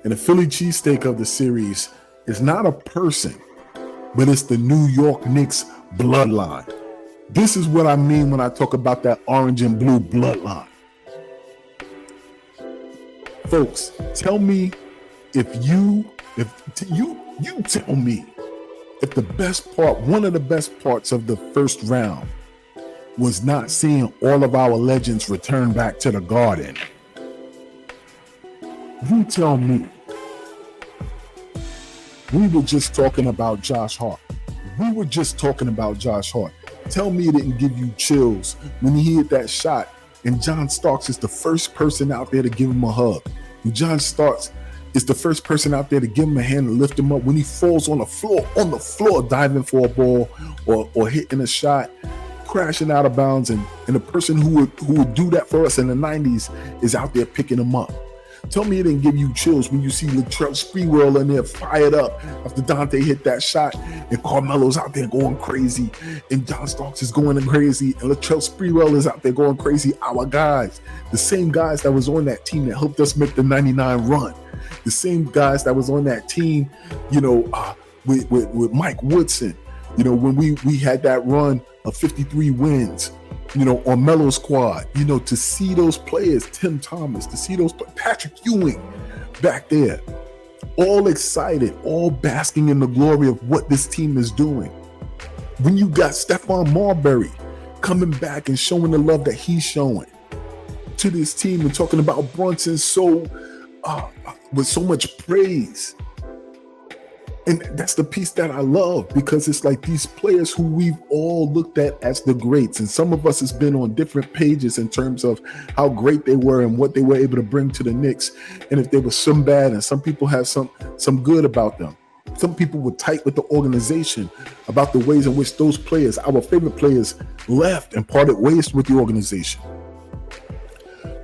And the Philly cheesesteak of the series is not a person, but it's the New York Knicks bloodline. This is what I mean when I talk about that orange and blue bloodline. Folks, tell me if you tell me if the best part, one of the best parts of the first round was not seeing all of our legends return back to the Garden. You tell me. We were just talking about Josh Hart. Tell me it didn't give you chills when he hit that shot and John Starks is the first person out there to give him a hug. And John Starks is the first person out there to give him a hand and lift him up when he falls on the floor, diving for a ball or hitting a shot, crashing out of bounds. And the person who would do that for us in the 90s is out there picking him up. Tell me it didn't give you chills when you see Latrell Sprewell in there fired up after Dante hit that shot and Carmelo's out there going crazy and John Starks is going crazy and Latrell Sprewell is out there going crazy. Our guys, the same guys that was on that team that helped us make the 99 run, the same guys that was on that team, with Mike Woodson, when we had that run of 53 wins, on Melo's squad, to see those players, Tim Thomas, to see those Patrick Ewing back there, all excited, all basking in the glory of what this team is doing. When you got Stephon Marbury coming back and showing the love that he's showing to this team and talking about Brunson with so much praise. And that's the piece that I love, because it's like these players who we've all looked at as the greats, and some of us has been on different pages in terms of how great they were and what they were able to bring to the Knicks, and if they were some bad, and some people have some good about them. Some people were tight with the organization about the ways in which those players, our favorite players, left and parted ways with the organization.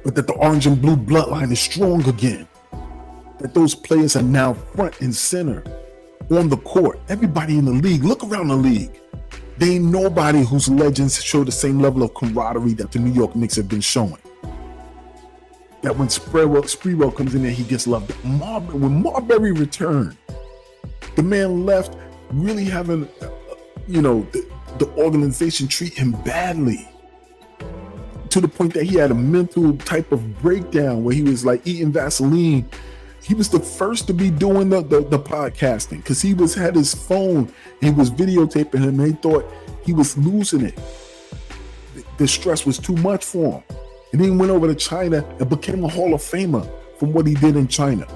But that the orange and blue bloodline is strong again. That those players are now front and center on the court. Everybody in the league, look around the league. There ain't nobody whose legends show the same level of camaraderie that the New York Knicks have been showing. That when Sprewell comes in there, he gets loved. When Marbury returned, the man left really having, the organization treat him badly, to the point that he had a mental type of breakdown where he was like eating Vaseline. He was the first to be doing the podcasting, because he had his phone, he was videotaping him, and they thought he was losing it. The stress was too much for him. And then he went over to China and became a Hall of Famer from what he did in China.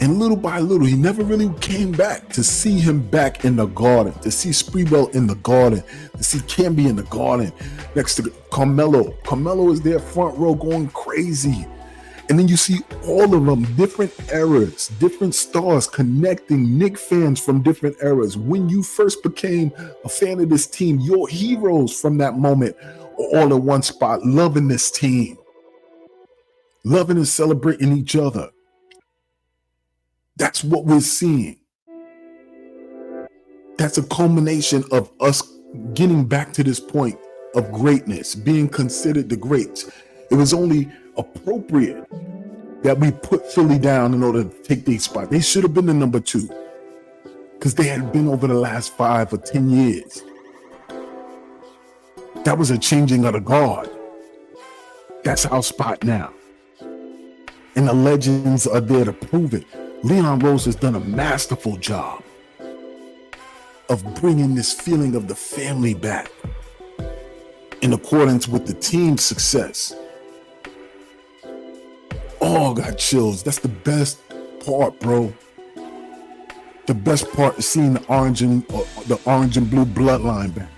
And little by little, he never really came back. To see him back in the Garden, to see Sprewell in the Garden, to see Camby in the Garden next to Carmelo. Carmelo is there front row going crazy. And then you see all of them, different eras, different stars connecting Knicks fans from different eras. When you first became a fan of this team, your heroes from that moment are all in one spot, loving this team, loving and celebrating each other. That's what we're seeing. That's a culmination of us getting back to this point of greatness, being considered the greats. It was only appropriate that we put Philly down in order to take their spot. They should have been the number 2, because they had been over the last 5 or 10 years. That was a changing of the guard. That's our spot now. And the legends are there to prove it. Leon Rose has done a masterful job of bringing this feeling of the family back in accordance with the team's success. Oh, got chills. That's the best part, bro. The best part is seeing the orange and blue bloodline back.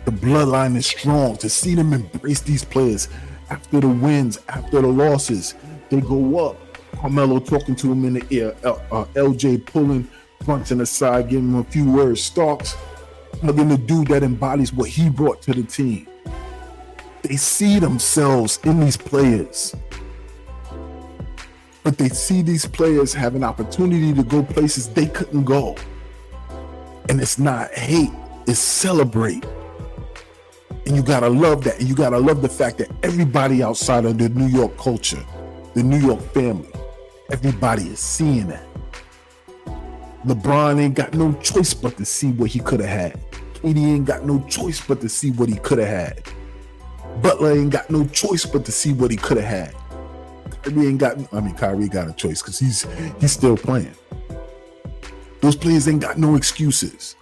The bloodline is strong. To see them embrace these players after the wins, after the losses, they go up. Carmelo talking to him in the ear. LJ pulling Brunson aside, giving him a few words. Starks hugging the dude that embodies what he brought to the team. They see themselves in these players, but they see these players have an opportunity to go places they couldn't go. And it's not hate, it's celebrate. And you gotta love that. And you gotta love the fact that everybody outside of the New York culture, the New York family, everybody is seeing that. LeBron ain't got no choice but to see what he could have had. KD ain't got no choice but to see what he could have had. Butler ain't got no choice but to see what he could have had. Kyrie got a choice because he's still playing. Those players ain't got no excuses.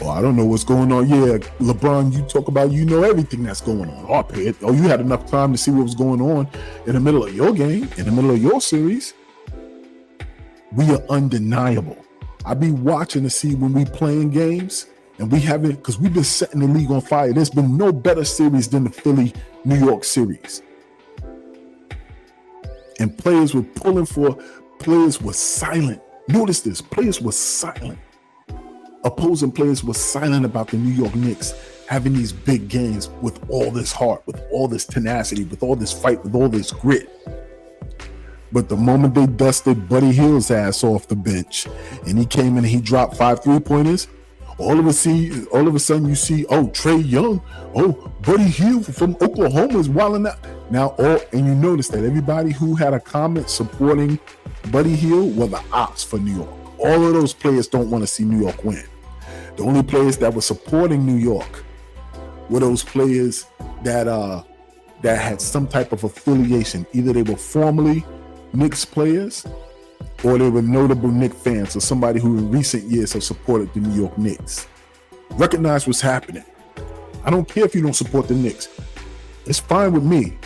Well, I don't know what's going on. Yeah, LeBron, you talk about, everything that's going on. Oh, you had enough time to see what was going on in the middle of your game, in the middle of your series. We are undeniable. I be watching to see when we playing games, and we haven't, because we've been setting the league on fire. There's been no better series than the Philly-New York series. And players were pulling for, players were silent. Notice this, players were silent. Opposing players were silent about the New York Knicks having these big games with all this heart, with all this tenacity, with all this fight, with all this grit. But the moment they dusted Buddy Hield's ass off the bench and he came in and he dropped 5 3-pointers, all of a sudden you see, Trae Young, Buddy Hield from Oklahoma is wilding out. Now, and you notice that everybody who had a comment supporting Buddy Hield were the ops for New York. All of those players don't want to see New York win. The only players that were supporting New York were those players that had some type of affiliation. Either they were formerly Knicks players or they were notable Knicks fans or somebody who in recent years have supported the New York Knicks. Recognize what's happening. I don't care if you don't support the Knicks. It's fine with me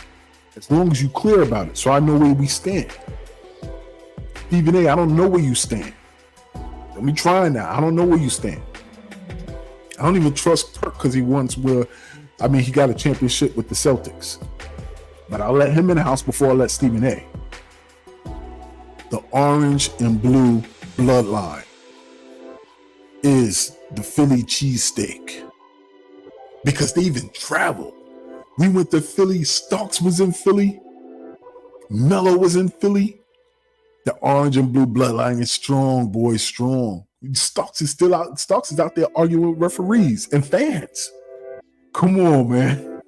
as long as you're clear about it so I know where we stand. Stephen A., I don't know where you stand. Let me try now. I don't know where you stand. I don't even trust Perk because he got a championship with the Celtics. But I'll let him in the house before I let Stephen A. The orange and blue bloodline is the Philly cheesesteak. Because they even traveled. We went to Philly. Starks was in Philly. Melo was in Philly. The orange and blue bloodline is strong, boys, strong. Starks is still out. Starks is out there arguing with referees and fans. Come on, man.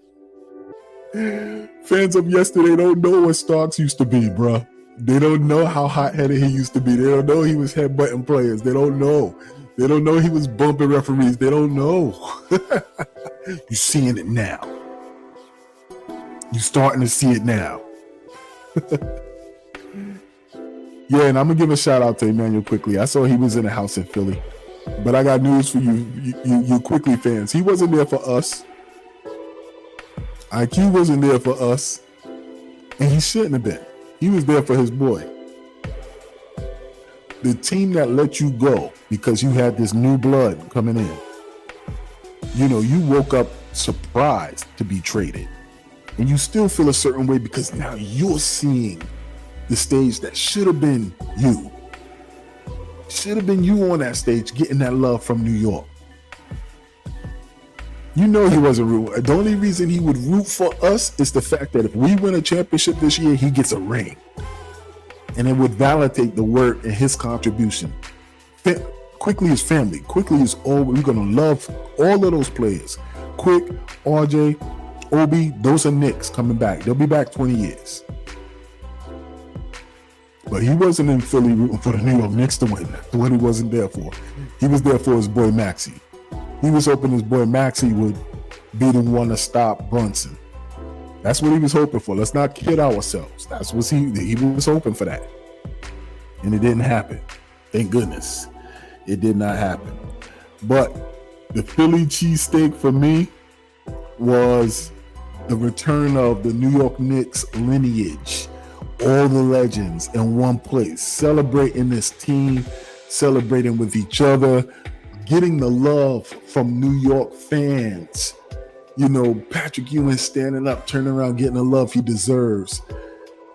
Fans of yesterday don't know what Starks used to be, bruh. They don't know how hot-headed he used to be. They don't know he was headbutting players. They don't know. They don't know he was bumping referees. They don't know. You're seeing it now. You're starting to see it now. Yeah, and I'm going to give a shout out to Emmanuel Quickly. I saw he was in the house in Philly. But I got news for you Quickly fans. He wasn't there for us. IQ wasn't there for us. And he shouldn't have been. He was there for his boy. The team that let you go because you had this new blood coming in. You woke up surprised to be traded. And you still feel a certain way because now you're seeing the stage that should have been you. Should have been you on that stage getting that love from New York. He wasn't rooting. The only reason he would root for us is the fact that if we win a championship this year, he gets a ring. And it would validate the work and his contribution. Quickly is family. Quickly is all. We're going to love all of those players. Quick, RJ, Obi, those are Knicks coming back. They'll be back 20 years. But he wasn't in Philly rooting for the New York Knicks to win. The one he wasn't there for. He was there for his boy Maxey. He was hoping his boy Maxey would be the one to stop Brunson. That's what he was hoping for. Let's not kid ourselves. That's what he was hoping for that. And it didn't happen. Thank goodness. It did not happen. But the Philly cheesesteak for me was the return of the New York Knicks lineage. All the legends in one place, celebrating this team, celebrating with each other, getting the love from New York fans. Patrick Ewing standing up, turning around, getting the love he deserves.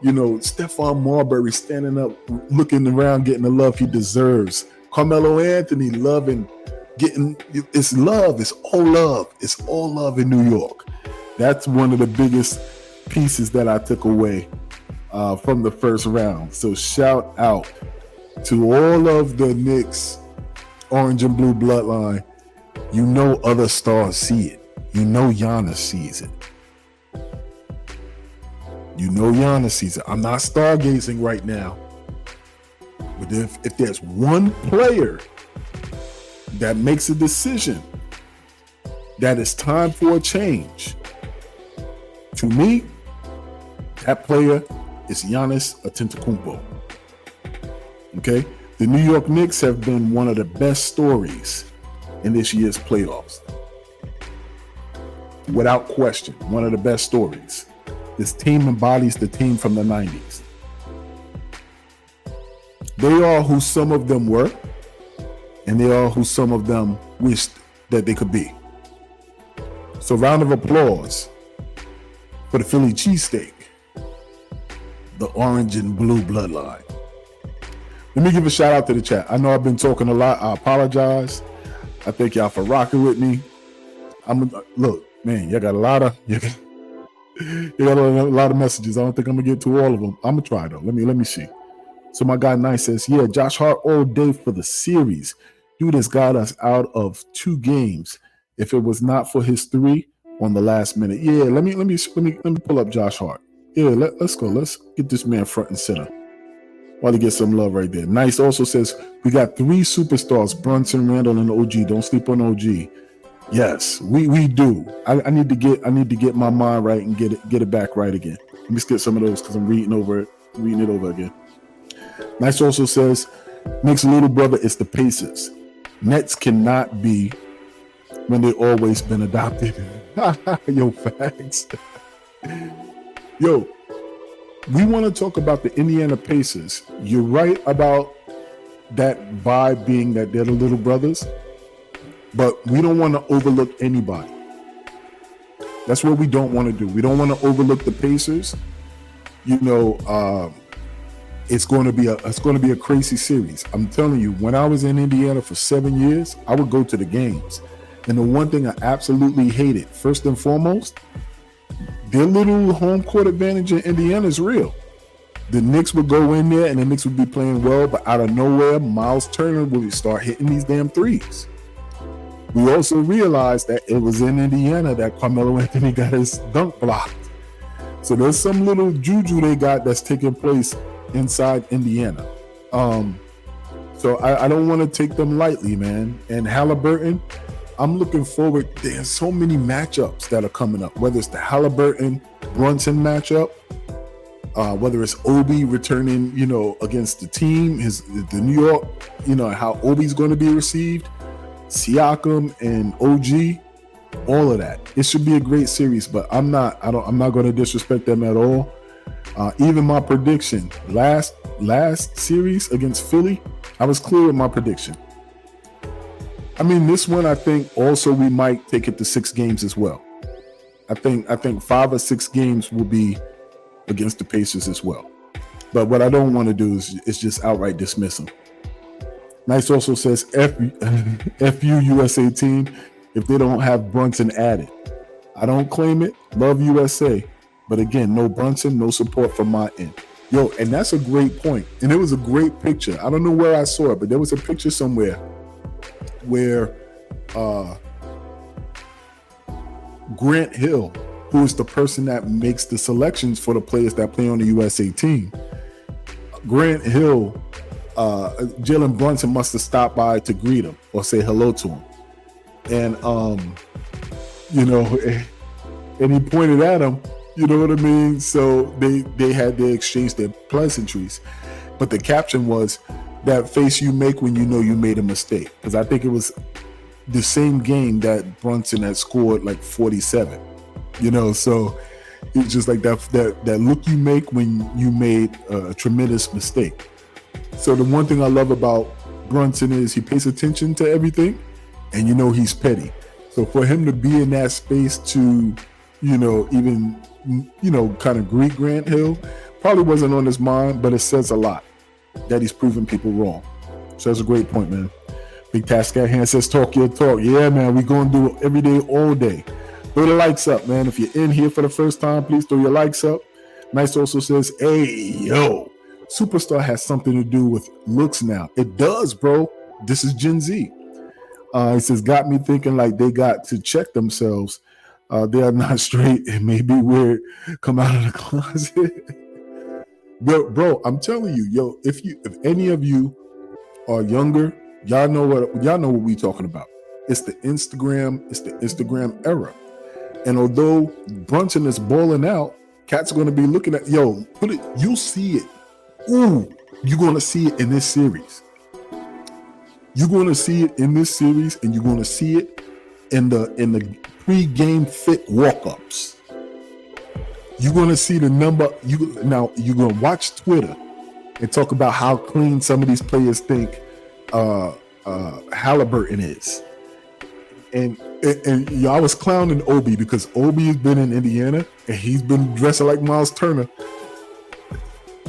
Stephon Marbury standing up, looking around, getting the love he deserves. Carmelo Anthony it's love. It's all love. It's all love in New York. That's one of the biggest pieces that I took away from the first round. So shout out to all of the Knicks orange and blue bloodline. Other stars see it. Giannis sees it. Giannis sees it. I'm not stargazing right now. But if there's one player that makes a decision that it's time for a change, to me, that player is Giannis Antetokounmpo. Okay? The New York Knicks have been one of the best stories in this year's playoffs. Without question, one of the best stories. This team embodies the team from the 90s. They are who some of them were, and they are who some of them wished that they could be. So round of applause for the Philly cheesesteak, the orange and blue bloodline. Let me give a shout out to the chat. I know I've been talking a lot. I apologize. I thank y'all for rocking with me. Look, man, y'all got a lot of messages. I don't think I'm gonna get to all of them. I'm gonna try though. Let me see. So my guy Nice says, yeah, Josh Hart all day for the series. Dude has got us out of 2 games. If it was not for his 3 on the last minute. Yeah, let me pull up Josh Hart. Yeah, let's go. Let's get this man front and center while he gets some love right there. Nice also says, we got 3 superstars, Brunson, Randall, and OG. Don't sleep on OG. Yes, we do. I need to get my mind right and get it back right again. Let me skip some of those because I'm reading it over again. Nice also says, Knicks' little brother is the Pacers. Nets cannot be when they always been adopted. Yo, facts. Yo, we want to talk about the Indiana Pacers. You're right about that vibe being that they're the little brothers, but we don't want to overlook anybody. That's what we don't want to do. We don't want to overlook the Pacers. You know, it's going to be a crazy series. I'm telling you, when I was in Indiana for 7 years, I would go to the games. And the one thing I absolutely hated, first and foremost, their little home court advantage in Indiana is real. The Knicks would go in there and the Knicks would be playing well, but out of nowhere, Miles Turner would start hitting these damn threes. We also realized that it was in Indiana that Carmelo Anthony got his dunk blocked. So there's some little juju they got that's taking place inside Indiana. So I don't want to take them lightly, man. And Halliburton, I'm looking forward. There's so many matchups that are coming up, whether it's the Halliburton-Brunson matchup, whether it's Obi returning, you know, against the team, the New York, you know, how Obi's going to be received, Siakam and OG, all of that. It should be a great series, but I'm not going to disrespect them at all. Even my prediction last series against Philly, I was clear with my prediction. I mean, this one, I think also we might take it to 6 games as well. I think 5 or 6 games will be against the Pacers as well. But what I don't want to do is just outright dismiss them. Nice also says, F you USA team if they don't have Brunson added. I don't claim it. Love USA. But again, no Brunson, no support from my end. Yo, and that's a great point. And it was a great picture. I don't know where I saw it, but there was a picture somewhere where Grant Hill, who is the person that makes the selections for the players that play on the USA team, Grant Hill, Jalen Brunson must have stopped by to greet him or say hello to him. And, you know, and he pointed at him, you know what I mean? So they had their exchange their pleasantries. But the caption was, that face you make when you know you made a mistake. Because I think it was the same game that Brunson had scored like 47. You know, so it's just like that look you make when you made a tremendous mistake. So the one thing I love about Brunson is he pays attention to everything, and you know he's petty. So for him to be in that space to, you know, even, you know, kind of greet Grant Hill probably wasn't on his mind, but it says a lot that he's proving people wrong. So that's a great point, man. Big Task at Hand says, talk your talk. Yeah, man, we're going to do it every day, all day. Throw the likes up, man. If you're in here for the first time, please throw your likes up. Nice also says, hey, yo, Superstar has something to do with looks now. It does, bro. This is Gen Z. He says, got me thinking like they got to check themselves. They are not straight and maybe weird. Come out of the closet. Bro, I'm telling you, yo, if any of you are younger, y'all know what we talking about. It's the Instagram era. And although Brunson is balling out, cats are going to be looking at, yo, you'll see it. Ooh, you're going to see it in this series. You're going to see it in this series, and you're going to see it in the pre-game fit walk-ups. You're going to see the number. You're going to watch Twitter and talk about how clean some of these players think Halliburton is. And I was clowning Obi because Obi has been in Indiana and he's been dressing like Miles Turner.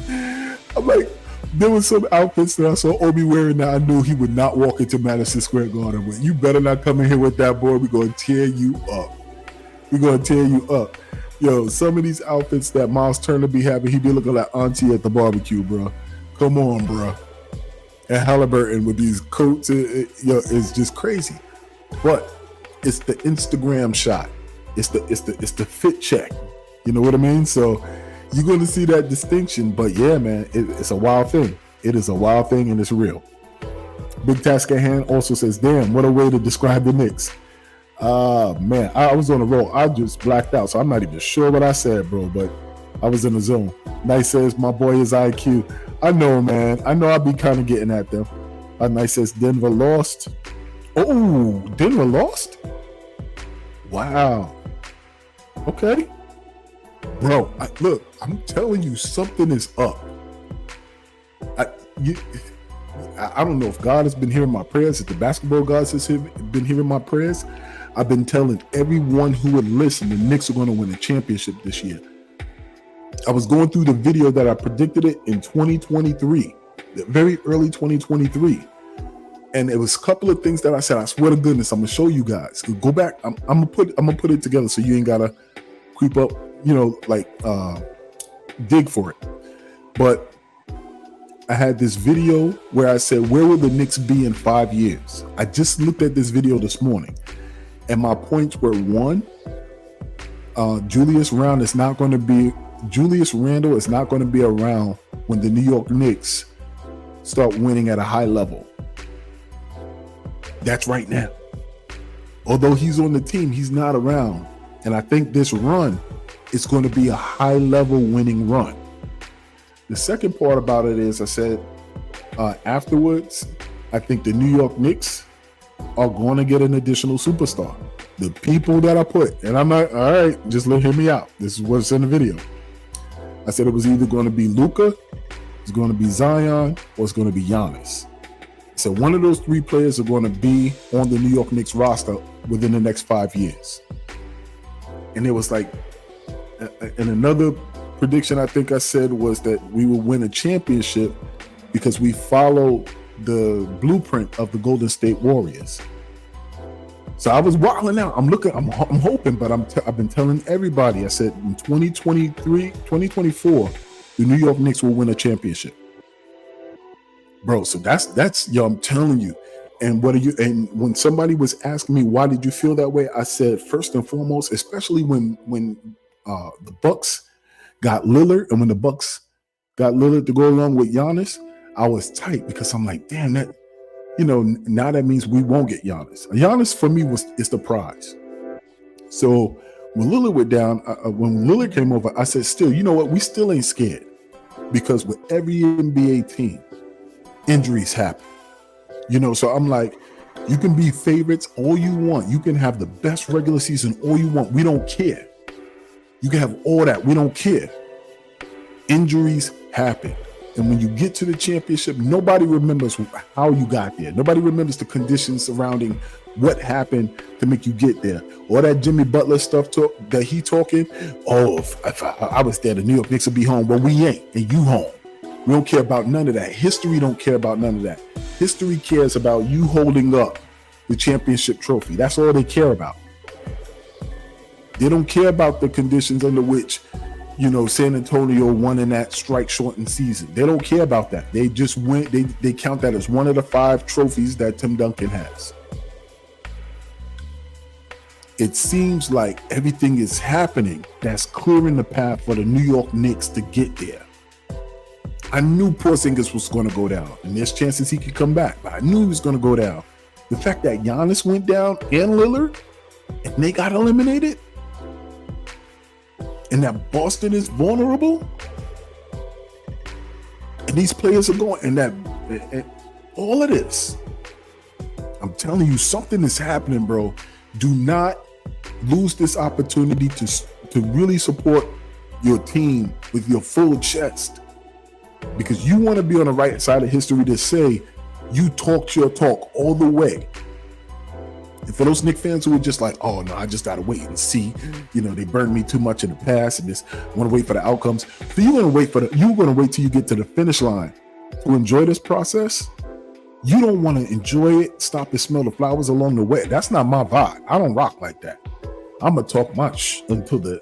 I'm like, there was some outfits that I saw Obi wearing that I knew he would not walk into Madison Square Garden with. You better not come in here with that, boy. We're going to tear you up. We're going to tear you up. Yo, some of these outfits that Miles Turner be having, he be looking like auntie at the barbecue, bro. Come on, bro. And Halliburton with these coats, it's just crazy. But it's the Instagram shot. It's the fit check. You know what I mean? So you're going to see that distinction. But yeah, man, it's a wild thing. It is a wild thing, and it's real. Big Task at Hand also says, damn, what a way to describe the Knicks. Man, I was on a roll. I just blacked out, so I'm not even sure what I said, bro, but I was in the zone. Nice says, my boy is IQ. I know, man. I know I'll be kind of getting at them. Nice says, Denver lost. Oh, Denver lost? Wow. Okay. Bro, look, I'm telling you, something is up. I don't know if God has been hearing my prayers, if the basketball gods has been hearing my prayers. I've been telling everyone who would listen, the Knicks are going to win a championship this year. I was going through the video that I predicted it in 2023, very early 2023. And it was a couple of things that I said, I swear to goodness, I'm going to show you guys. Go back. I'm going to put it together so you ain't got to creep up, dig for it. But I had this video where I said, where will the Knicks be in 5 years? I just looked at this video this morning, and my points were: one, Julius Randle is not going to be around when the New York Knicks start winning at a high level. That's right now. Although he's on the team, he's not around. And I think this run is going to be a high level winning run. The second part about it is, I said afterwards, I think the New York Knicks are going to get an additional superstar. The people that I put, and I'm not, all right, just hear me out. This is what's in the video. I said it was either going to be Luka, it's going to be Zion, or it's going to be Giannis. So one of those three players are going to be on the New York Knicks roster within the next 5 years. And it was like, and another prediction I think I said was that we will win a championship because we follow the blueprint of the Golden State Warriors. So I was wilding out. I'm hoping, but I've been telling everybody. I said in 2024, the New York Knicks will win a championship, bro. So that's I'm telling you. And and when somebody was asking me, why did you feel that way? I said, first and foremost, especially when the Bucks got Lillard, and when the Bucks got Lillard to go along with Giannis, I was tight because I'm like, damn, that, now that means we won't get Giannis. Giannis for me is the prize. So when Lillard went down, when Lillard came over, I said, still, you know what? We still ain't scared, because with every NBA team, injuries happen. So I'm like, you can be favorites all you want. You can have the best regular season all you want. We don't care. You can have all that. We don't care. Injuries happen. And when you get to the championship, nobody remembers how you got there. Nobody remembers the conditions surrounding what happened to make you get there. All that Jimmy Butler stuff that he talking, if I was there, the New York Knicks would be home. Well, we ain't, and you home. We don't care about none of that. History don't care about none of that. History cares about you holding up the championship trophy. That's all they care about. They don't care about the conditions under which, San Antonio won in that strike-shortened season. They don't care about that. They just went. They count that as one of the 5 trophies that Tim Duncan has. It seems like everything is happening that's clearing the path for the New York Knicks to get there. I knew Porzingis was going to go down, and there's chances he could come back, but I knew he was going to go down. The fact that Giannis went down and Lillard, and they got eliminated, and that Boston is vulnerable, and these players are going, and all of this, I'm telling you, something is happening, bro. Do not lose this opportunity to really support your team with your full chest, because you want to be on the right side of history to say you talked your talk all the way. And for those Knicks fans who are just like, oh no, I just gotta wait and see, they burned me too much in the past, and I want to wait for the outcomes. So you're gonna wait till you get to the finish line to enjoy this process. You don't want to enjoy it, stop and smell the flowers along the way. That's not my vibe. I don't rock like that. I'm gonna talk much until the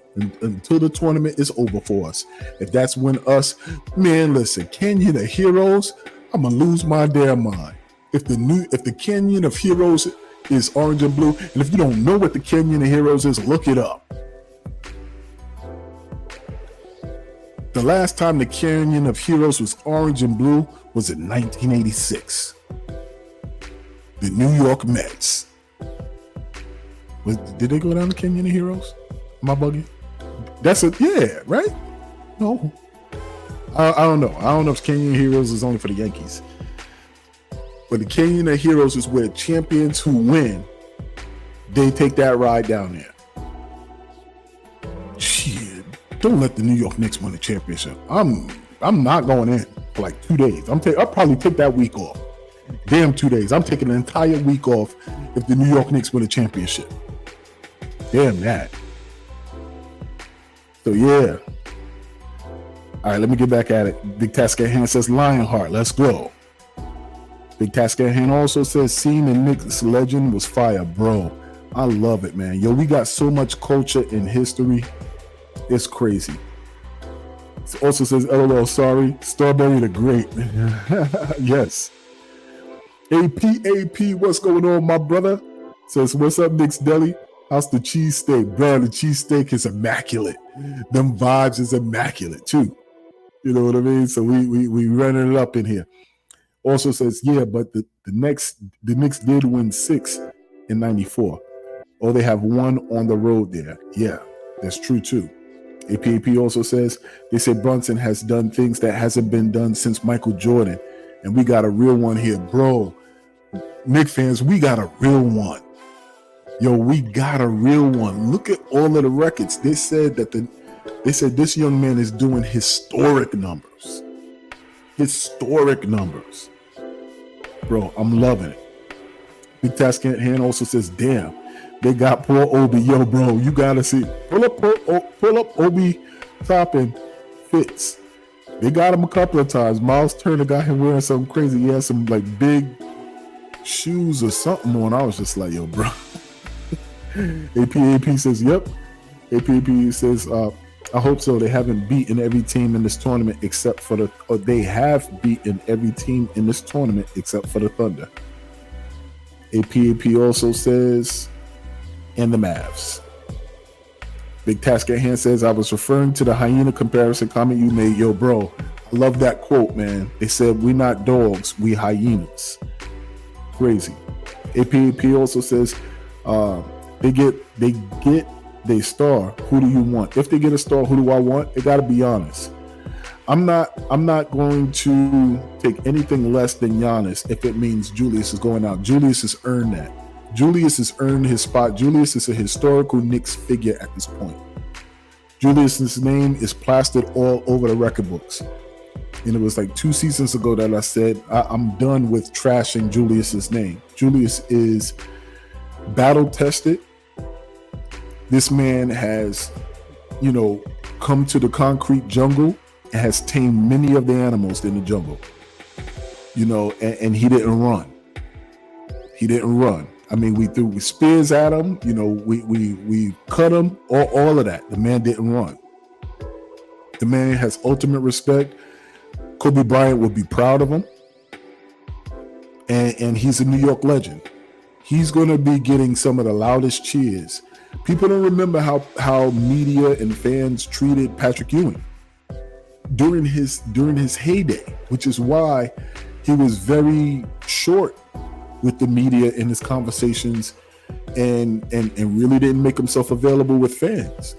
tournament is over for us. If that's when listen, Canyon of Heroes, I'm gonna lose my damn mind. If the Canyon of Heroes is orange and blue, and if you don't know what the Canyon of Heroes is, look it up. The last time the Canyon of Heroes was orange and blue was in 1986. The New York Mets. Did they go down the Canyon of Heroes? Am I bugging? Right? No. I don't know. I don't know if Canyon of Heroes is only for the Yankees. But the Canyon of Heroes is where champions who win, they take that ride down there. Shit. don't let the New York Knicks win the championship. I'm not going in for like 2 days. I'll probably take that week off. Damn, 2 days. I'm taking an entire week off if the New York Knicks win a championship. Damn that. So yeah. All right, let me get back at it. Big Task at Hand says Lionheart. Let's go. Big Task at Hand also says Scene and Knicks legend was fire, bro. I love it, man. Yo, we got so much culture in history. It's crazy. It also says LOL, sorry. Strawberry the Great. Yes. AP, what's going on, my brother? Says, what's up, Knicks Deli? How's the cheesesteak? Bro, the cheesesteak is immaculate. Them vibes is immaculate, too. You know what I mean? So we running it up in here. Also says, yeah, but the Knicks did win 6 in 94. Or they have one on the road there. Yeah, that's true, too. AP also says, they say Brunson has done things that hasn't been done since Michael Jordan. And we got a real one here. Bro, Knicks fans, we got a real one. Yo, we got a real one. Look at all of the records. They said this young man is doing historic numbers. Historic numbers. Bro, I'm loving it. Big Task at Hand also says, damn, they got poor Obi. Yo, bro, you gotta see. Pull up Obi Toppin fits. They got him a couple of times. Miles Turner got him wearing something crazy. He had some like big shoes or something on. I was just like, yo, bro. AP says, yep. AP says, I hope so. They haven't beaten every team in this tournament except for they have beaten every team in this tournament except for the Thunder. AP also says, and the Mavs. Big Task at Hand says, I was referring to the hyena comparison comment you made. Yo, bro, I love that quote, man. They said, we not dogs, we hyenas. Crazy. AP also says, they get their star. Who do you want? If they get a star, who do I want? They got to be honest. I'm not going to take anything less than Giannis if it means Julius is going out. Julius has earned that. Julius has earned his spot. Julius is a historical Knicks figure at this point. Julius's name is plastered all over the record books. And it was like 2 seasons ago that I said, I'm done with trashing Julius's name. Julius is battle tested. This man has, come to the concrete jungle and has tamed many of the animals in the jungle. And he didn't run. He didn't run. I mean, we threw spears at him. We cut him. All of that. The man didn't run. The man has ultimate respect. Kobe Bryant would be proud of him. And he's a New York legend. He's going to be getting some of the loudest cheers. People don't remember how media and fans treated Patrick Ewing during his heyday, which is why he was very short with the media in his conversations and really didn't make himself available with fans.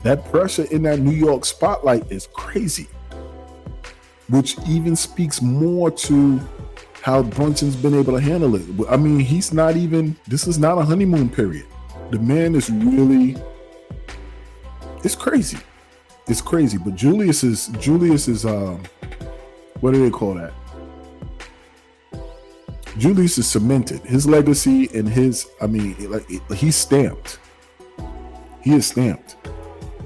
That pressure in that New York spotlight is crazy, which even speaks more to how Brunson's been able to handle it. I mean, this is not a honeymoon period. The man is really, it's crazy. It's crazy. But Julius is what do they call that? Julius is cemented. His legacy and he's stamped. He is stamped.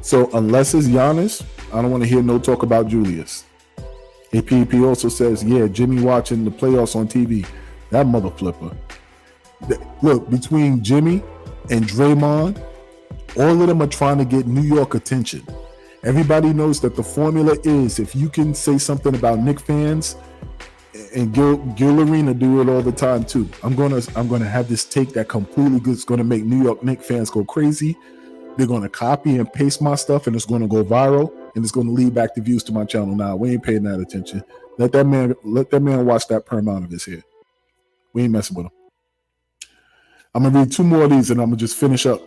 So unless it's Giannis, I don't want to hear no talk about Julius. AP also says, yeah, Jimmy watching the playoffs on TV. That mother flipper. Look, between Jimmy and Draymond, all of them are trying to get New York attention. Everybody knows that the formula is if you can say something about Knicks fans, and Gil Arena do it all the time too. I'm gonna have this take that completely is gonna make New York Knicks fans go crazy. They're gonna copy and paste my stuff, and it's gonna go viral, and it's gonna lead back the views to my channel. Now we ain't paying that attention. Let that man watch that perm out of his head. We ain't messing with him. I'm gonna read 2 more of these, and I'm gonna just finish up.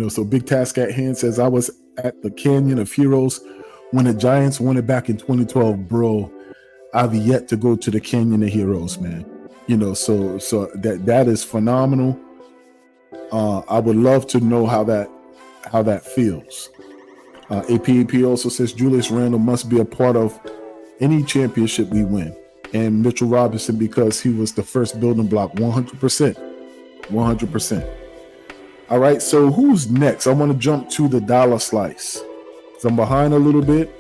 So Big Task at Hand says, I was at the Canyon of Heroes when the Giants won it back in 2012, bro. I've yet to go to the Canyon of Heroes, man. So that is phenomenal. I would love to know how that feels. APAP also says Julius Randle must be a part of any championship we win. And Mitchell Robinson, because he was the first building block, 100%. 100%. All right, so who's next? I want to jump to the dollar slice. So I'm behind a little bit,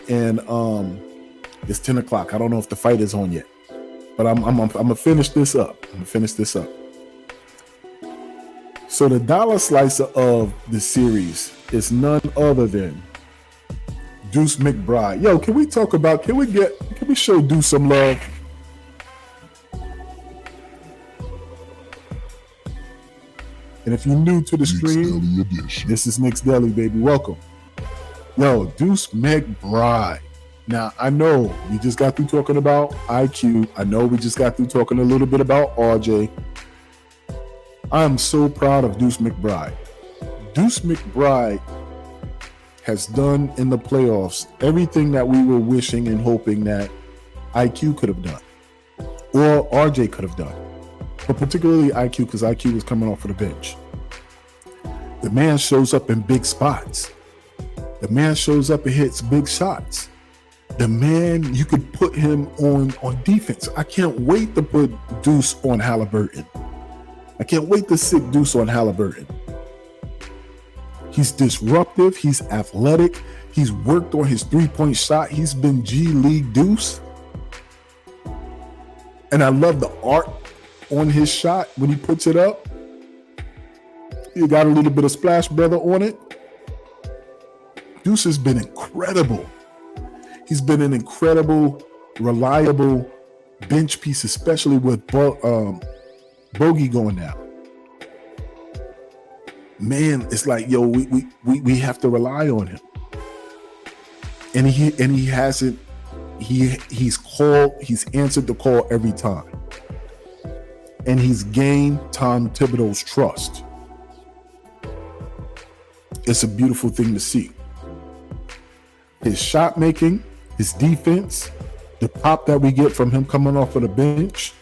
and it's 10 o'clock. I don't know if the fight is on yet, but I'm gonna finish this up. So the dollar slicer of the series is none other than Deuce McBride. Yo, can we show Deuce some love? And if you're new to the stream, this is Knicks Deli, baby. Welcome. Yo, Deuce McBride. Now, I know we just got through talking about IQ. I know we just got through talking a little bit about RJ. I'm so proud of Deuce McBride. Deuce McBride has done in the playoffs everything that we were wishing and hoping that IQ could have done or RJ could have done, but particularly IQ, because IQ was coming off of the bench. The man shows up in big spots. The man shows up and hits big shots. The man, you could put him on defense. I can't wait to put Deuce on Halliburton. I can't wait to sit Deuce on Halliburton. He's disruptive. He's athletic. He's worked on his three-point shot. He's been G League Deuce. And I love the art on his shot when he puts it up. You got a little bit of splash brother on it. Deuce has been incredible. He's been an incredible, reliable bench piece, especially with Bogey going down. Man, it's like, yo, we have to rely on him. And he hasn't. He's answered the call every time. And he's gained Tom Thibodeau's trust. It's a beautiful thing to see. His shot making, his defense, the pop that we get from him coming off of the bench.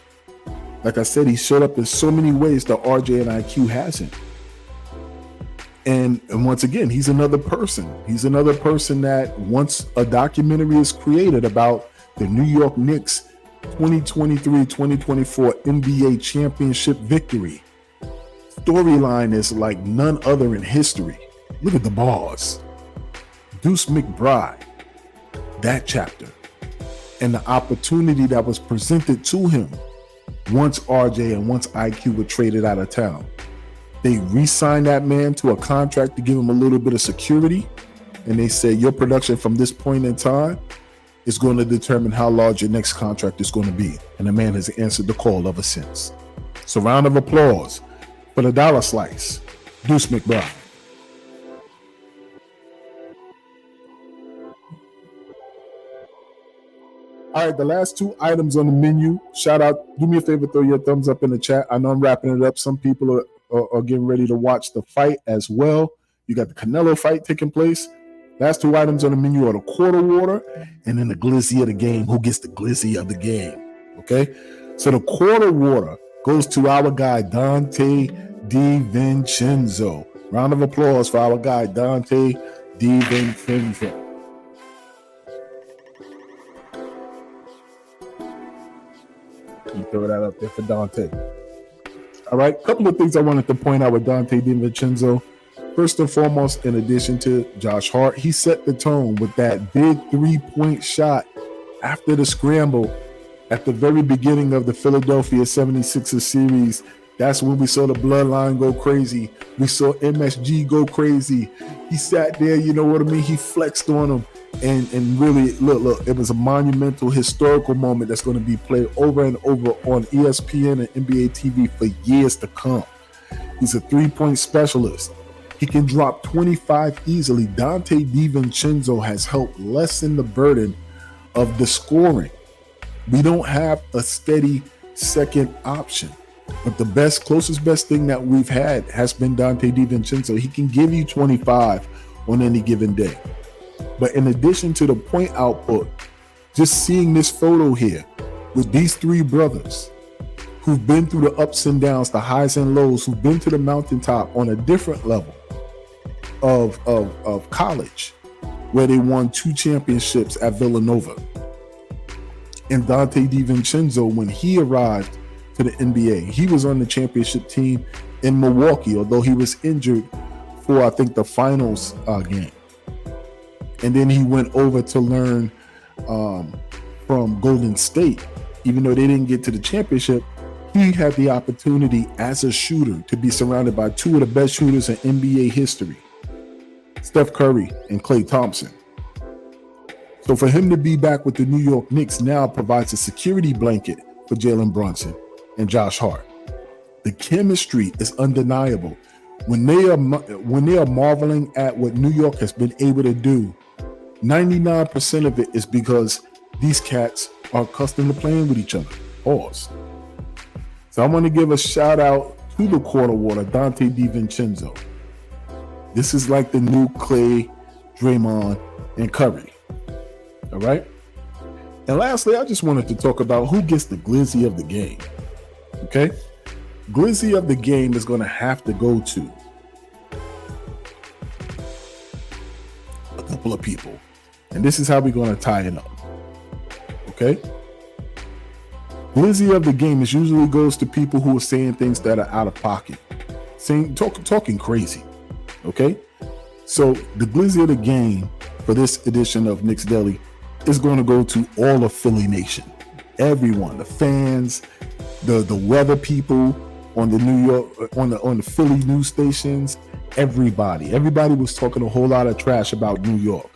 Like I said, he showed up in so many ways that RJ and IQ hasn't. And once again, he's another person. He's another person that once a documentary is created about the New York Knicks 2023-2024 NBA championship victory, storyline is like none other in history. Look at the bars. Deuce McBride, that chapter, and the opportunity that was presented to him once RJ and once IQ were traded out of town. They re-signed that man to a contract to give him a little bit of security, and they said your production from this point in time is going to determine how large your next contract is going to be. And the man has answered the call ever since. So round of applause for the dollar slice, Deuce McBride. All right, the last two items on the menu. Shout out, do me a favor, throw your thumbs up in the chat. I know I'm wrapping it up. Some people are getting ready to watch the fight as well. You got the Canelo fight taking place. Last two items on the menu are the quarter water and then the glizzy of the game. Who gets the glizzy of the game? Okay, so the quarter water goes to our guy Dante DiVincenzo. Round of applause for our guy Dante DiVincenzo. You throw that up there for Dante. All right, a couple of things I wanted to point out with Dante DiVincenzo. First and foremost, in addition to Josh Hart, he set the tone with that big three-point shot after the scramble at the very beginning of the Philadelphia 76ers series. That's when we saw the bloodline go crazy. We saw MSG go crazy. He sat there, you know what I mean? He flexed on him. And really, look, it was a monumental, historical moment that's going to be played over and over on ESPN and NBA TV for years to come. He's a three-point specialist. He can drop 25 easily. Dante DiVincenzo has helped lessen the burden of the scoring. We don't have a steady second option, but the closest best thing that we've had has been Dante DiVincenzo. He can give you 25 on any given day. But in addition to the point output, just seeing this photo here with these three brothers who've been through the ups and downs, the highs and lows, who've been to the mountaintop on a different level of college, where they won 2 championships at Villanova. And Dante DiVincenzo, when he arrived to the NBA, he was on the championship team in Milwaukee, although he was injured for, I think, the finals game. And then he went over to learn from Golden State. Even though they didn't get to the championship, he had the opportunity as a shooter to be surrounded by 2 of the best shooters in NBA history, Steph Curry and Klay Thompson. So for him to be back with the New York Knicks now provides a security blanket for Jalen Brunson and Josh Hart. The chemistry is undeniable. When they are marveling at what New York has been able to do, 99% of it is because these cats are accustomed to playing with each other. Pause. So I want to give a shout out to the quarter water, Dante DiVincenzo. This is like the new Klay, Draymond, and Curry. All right. And lastly, I just wanted to talk about who gets the glizzy of the game. Okay. Glizzy of the game is going to have to go to a couple of people. And this is how we're going to tie it up. Okay. Glizzy of the game is usually goes to people who are saying things that are out of pocket, talking crazy. Okay. So the glizzy of the game for this edition of Knicks Deli is going to go to all of Philly Nation, everyone, the fans, the weather people on the New York, on the Philly news stations, everybody was talking a whole lot of trash about New York.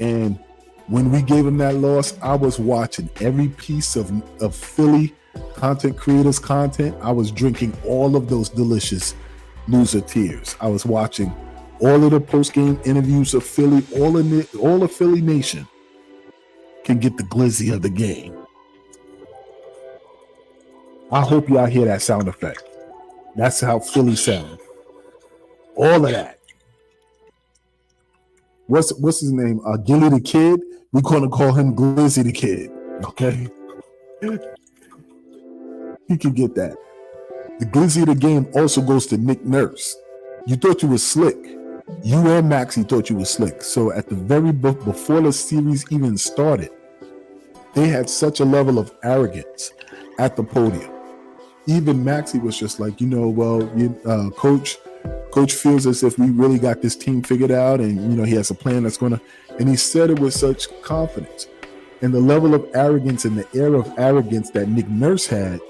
And when we gave them that loss, I was watching every piece of Philly content creators' content. I was drinking all of those delicious loser tears. I was watching all of the post-game interviews of Philly, all of Philly Nation can get the glizzy of the game. I hope y'all hear that sound effect. That's how Philly sound. All of that. What's his name? Gilly the Kid. We're going to call him Glizzy the Kid. Okay? He can get that. The glizzy of the game also goes to Nick Nurse. You thought you were slick. You and Maxey thought you were slick. So at the very before the series even started, they had such a level of arrogance at the podium. Even Maxey was just like, coach feels as if we really got this team figured out, and he has a plan that's gonna, and he said it with such confidence. And the level of arrogance and the air of arrogance that Nick Nurse had,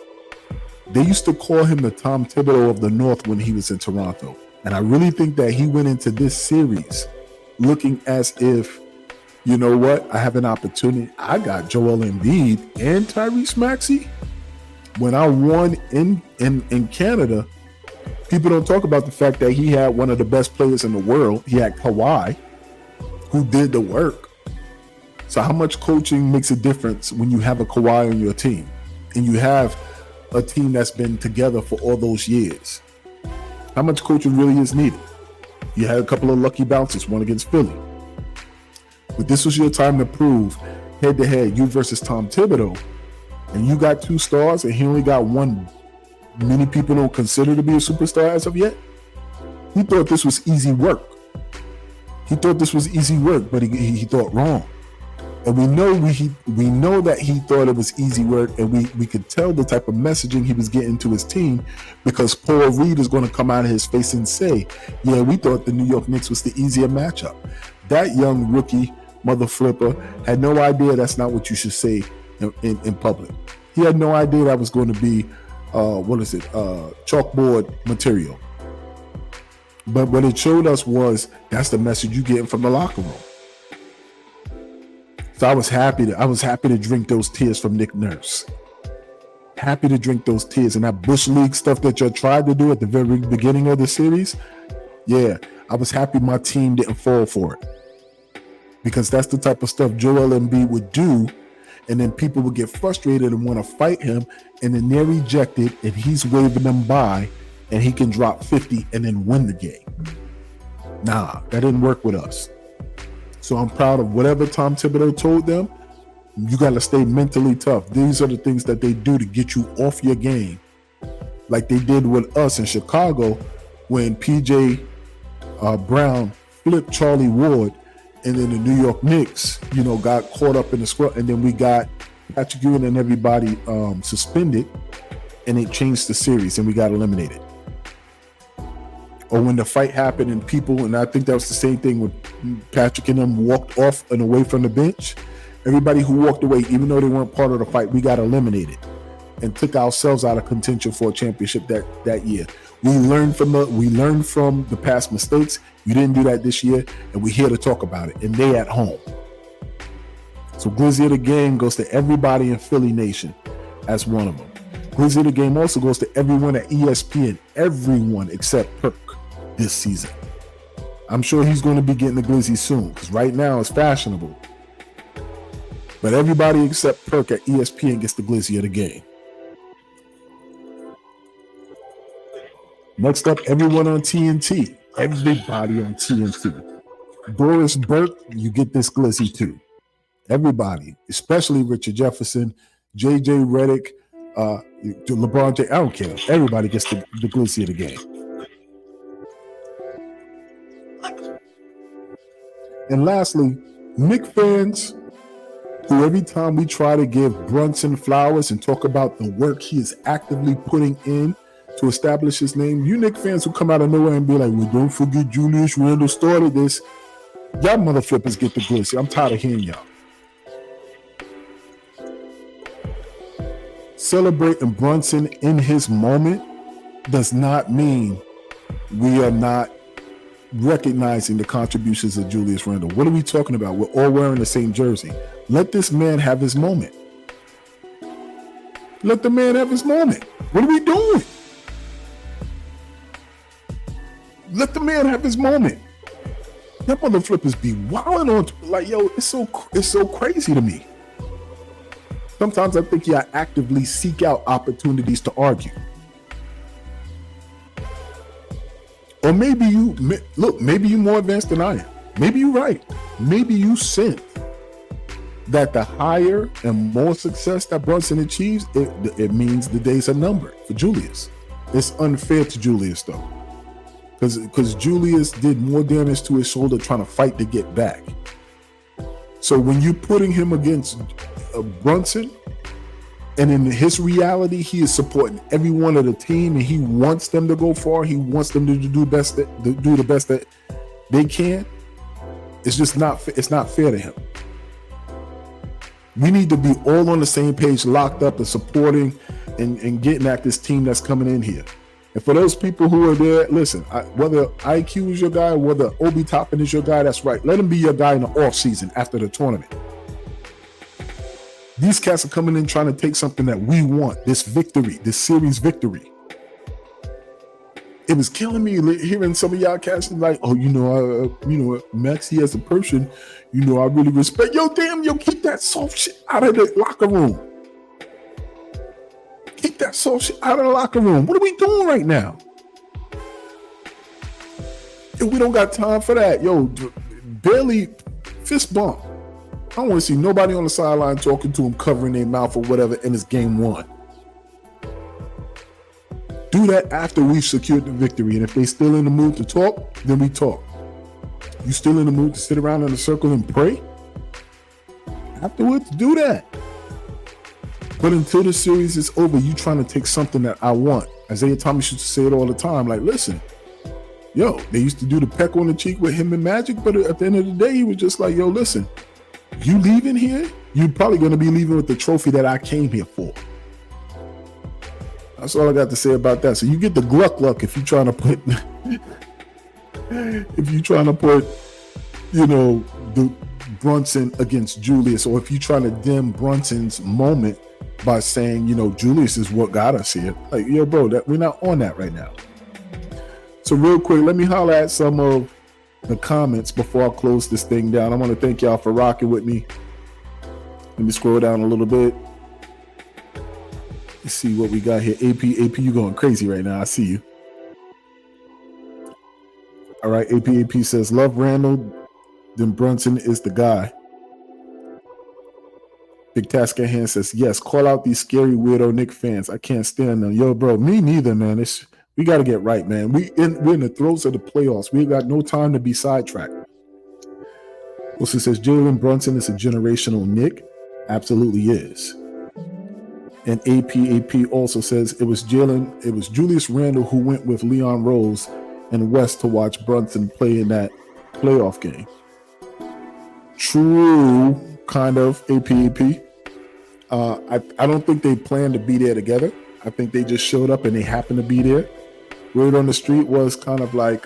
they used to call him the Tom Thibodeau of the North when he was in Toronto. And I really think that he went into this series looking as if, you know what, I have an opportunity. I got Joel Embiid and Tyrese Maxey. When I won in Canada, people don't talk about the fact that he had one of the best players in the world. He had Kawhi, who did the work. So how much coaching makes a difference when you have a Kawhi on your team and you have a team that's been together for all those years? How much coaching really is needed? You had a couple of lucky bounces, one against Philly. But this was your time to prove head-to-head, you versus Tom Thibodeau, and you got 2 stars and he only got 1 many people don't consider to be a superstar as of yet. He thought this was easy work. But he thought wrong. And we know that he thought it was easy work, and we could tell the type of messaging he was getting to his team, because Paul Reed is going to come out of his face and say, yeah, we thought the New York Knicks was the easier matchup. That young rookie mother flipper had no idea that's not what you should say in public. He had no idea that was going to be chalkboard material. But what it showed us was that's the message you getting from the locker room. So I was happy to drink those tears from Nick Nurse. Happy to drink those tears. And that Bush League stuff that you tried to do at the very beginning of the series, yeah, I was happy my team didn't fall for it. Because that's the type of stuff Joel Embiid would do, and then people would get frustrated and want to fight him, and then they're rejected, and he's waving them by, and he can drop 50 and then win the game. Nah, that didn't work with us. So I'm proud of whatever Tom Thibodeau told them. You got to stay mentally tough. These are the things that they do to get you off your game. Like they did with us in Chicago when PJ Brown flipped Charlie Ward And then the New York Knicks, got caught up in the scrum, and then we got Patrick Ewing and everybody suspended, and it changed the series, and we got eliminated. Or when the fight happened and I think that was the same thing when Patrick and them walked off and away from the bench. Everybody who walked away, even though they weren't part of the fight, we got eliminated and took ourselves out of contention for a championship that year. We learned from the past mistakes. We didn't do that this year, and we're here to talk about it. And they at home. So Glizzy of the game goes to everybody in Philly Nation as one of them. Glizzy of the game also goes to everyone at ESPN, everyone except Perk this season. I'm sure he's going to be getting the Glizzy soon, because right now it's fashionable. But everybody except Perk at ESPN gets the Glizzy of the game. Next up, everyone on TNT. Everybody on TNT. Doris Burke, you get this Glizzy too. Everybody, especially Richard Jefferson, JJ Redick, LeBron James. I don't care. Everybody gets the Glizzy of the game. And lastly, Knicks fans, who every time we try to give Brunson flowers and talk about the work he is actively putting in to establish his name, you Knicks fans who come out of nowhere and be like, well, don't forget Julius Randle started this. Y'all motherflippers get the Glizzy. I'm tired of hearing y'all. Celebrating Brunson in his moment does not mean we are not recognizing the contributions of Julius Randle. What are we talking about? We're all wearing the same jersey. Let this man have his moment. Let the man have his moment. What are we doing? Let the man have his moment. That motherflippers be wilding on, like, yo, it's so crazy to me. Sometimes I think y'all actively seek out opportunities to argue. Or maybe maybe you're more advanced than I am. Maybe you're right. Maybe you sense that the higher and more success that Brunson achieves, it means the days are numbered for Julius. It's unfair to Julius, though. Because Julius did more damage to his shoulder trying to fight to get back. So when you're putting him against Brunson, and in his reality, he is supporting everyone of the team, and he wants them to go far. He wants them to do the best that they can. It's just not. It's not fair to him. We need to be all on the same page, locked up, and supporting and getting at this team that's coming in here. And for those people who are there, listen. Whether IQ is your guy, whether Obi Toppin is your guy, that's right. Let him be your guy in the off season after the tournament. These cats are coming in trying to take something that we want, this victory, this series victory. It was killing me hearing some of y'all cats like, oh, Maxey as a person, I really respect. Yo, keep that soft shit out of the locker room. Keep that soft shit out of the locker room. What are we doing right now? Yo, we don't got time for that. Yo, barely fist bump. I don't want to see nobody on the sideline talking to him, covering their mouth or whatever, and it's game one. Do that after we've secured the victory. And if they're still in the mood to talk, then we talk. You still in the mood to sit around in a circle and pray? Afterwards, do that. But until the series is over, you trying to take something that I want. Isaiah Thomas used to say it all the time. Like, listen, yo, they used to do the peck on the cheek with him and Magic, but at the end of the day, he was just like, yo, listen, you leaving here, you're probably going to be leaving with the trophy that I came here for. That's all I got to say about that. So you get the Gluck if you're trying to put, the Brunson against Julius, or if you're trying to dim Brunson's moment by saying, Julius is what got us here. Like, yo, bro, we're not on that right now. So real quick, let me holler at some of the comments before I close this thing down. I want to thank y'all for rocking with me. Let me scroll down a little bit. Let's see what we got here. AP, you going crazy right now. I see you. All right, AP says, love Randall, then Brunson is the guy. Big Task at Hand says, yes, call out these scary weirdo Knicks fans. I can't stand them. Yo, bro, me neither, man. We got to get right, man. We're in the throes of the playoffs. We got no time to be sidetracked. Well, it says Jalen Brunson is a generational Knick. Absolutely is. And AP also says it was Julius Randle who went with Leon Rose and West to watch Brunson play in that playoff game. True, kind of, AP. I don't think they planned to be there together. I think they just showed up and they happened to be there. Word on the street was kind of like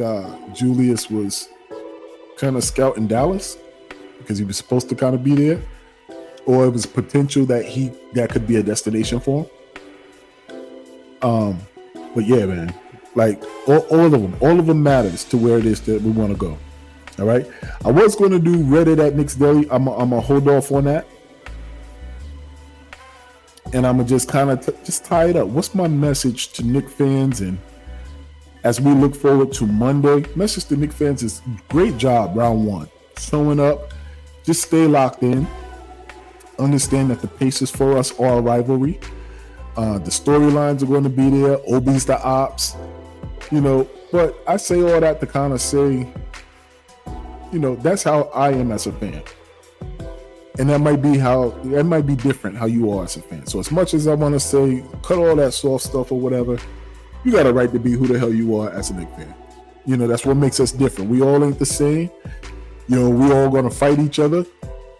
Julius was kind of scouting Dallas because he was supposed to kind of be there, or it was potential that could be a destination for him. But yeah, man, like all of them matters to where it is that we want to go. All right, I was going to do Reddit at Knicks Deli. I'm gonna hold off on that, and I'm gonna just kind of just tie it up. What's my message to Knicks fans? And as we look forward to Monday, message to Knicks fans is great job round one, showing up. Just stay locked in. Understand that the Pacers for us are a rivalry. The storylines are going to be there. Obi's the ops, But I say all that to kind of say, that's how I am as a fan, and that might be different how you are as a fan. So as much as I want to say, cut all that soft stuff or whatever, you got a right to be who the hell you are as a Knicks fan. That's what makes us different. We all ain't the same. We all gonna fight each other,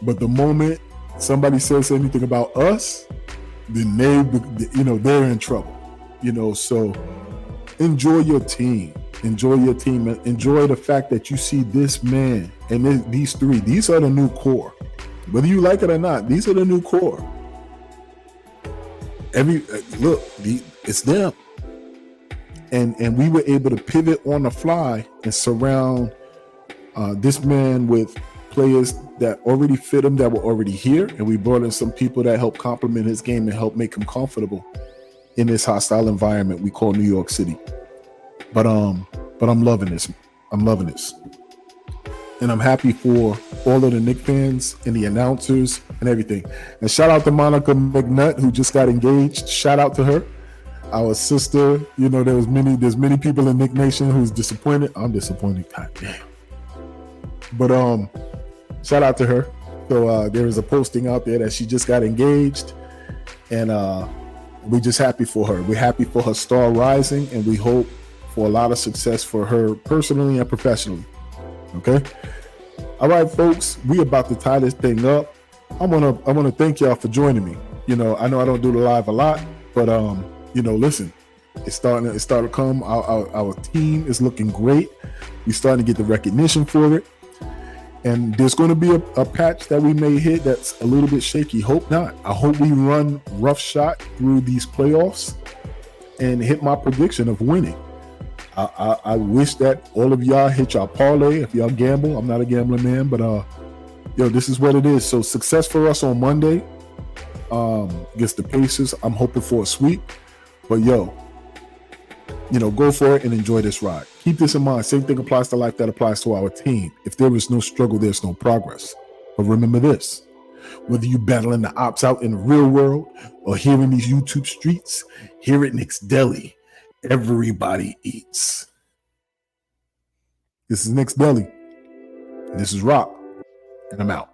but the moment somebody says anything about us, then they're in trouble. So enjoy your team. Enjoy the fact that you see this man and these three. These are the new core. Whether you like it or not, these are the new core. It's them. And we were able to pivot on the fly and surround this man with players that already fit him, that were already here, and we brought in some people that help complement his game and help make him comfortable in this hostile environment we call New York City. But I'm loving this. And I'm happy for all of the Knicks fans and the announcers and everything. And shout out to Monica McNutt, who just got engaged. Shout out to her, our sister. There's many people in Knick Nation who's disappointed. I'm disappointed. God damn. But shout out to her. So there is a posting out there that she just got engaged, and we're just happy for her. We're happy for her star rising, and we hope for a lot of success for her personally and professionally. Okay. All right, folks, we about to tie this thing up. I wanna thank y'all for joining me. I know I don't do the live a lot, but listen, it's starting to come. Our team is looking great. We're starting to get the recognition for it. And there's going to be a patch that we may hit that's a little bit shaky. Hope not. I hope we run roughshod through these playoffs and hit my prediction of winning. I wish that all of y'all hit y'all parlay if y'all gamble. I'm not a gambling man, but this is what it is. So success for us on Monday against the Pacers. I'm hoping for a sweep, but go for it and enjoy this ride. Keep this in mind. Same thing applies to life that applies to our team. If there is no struggle, there's no progress. But remember this, whether you battling the ops out in the real world or here in these YouTube streets, here at Knicks Deli, everybody eats. This is Knicks Deli. This is Rock, and I'm out.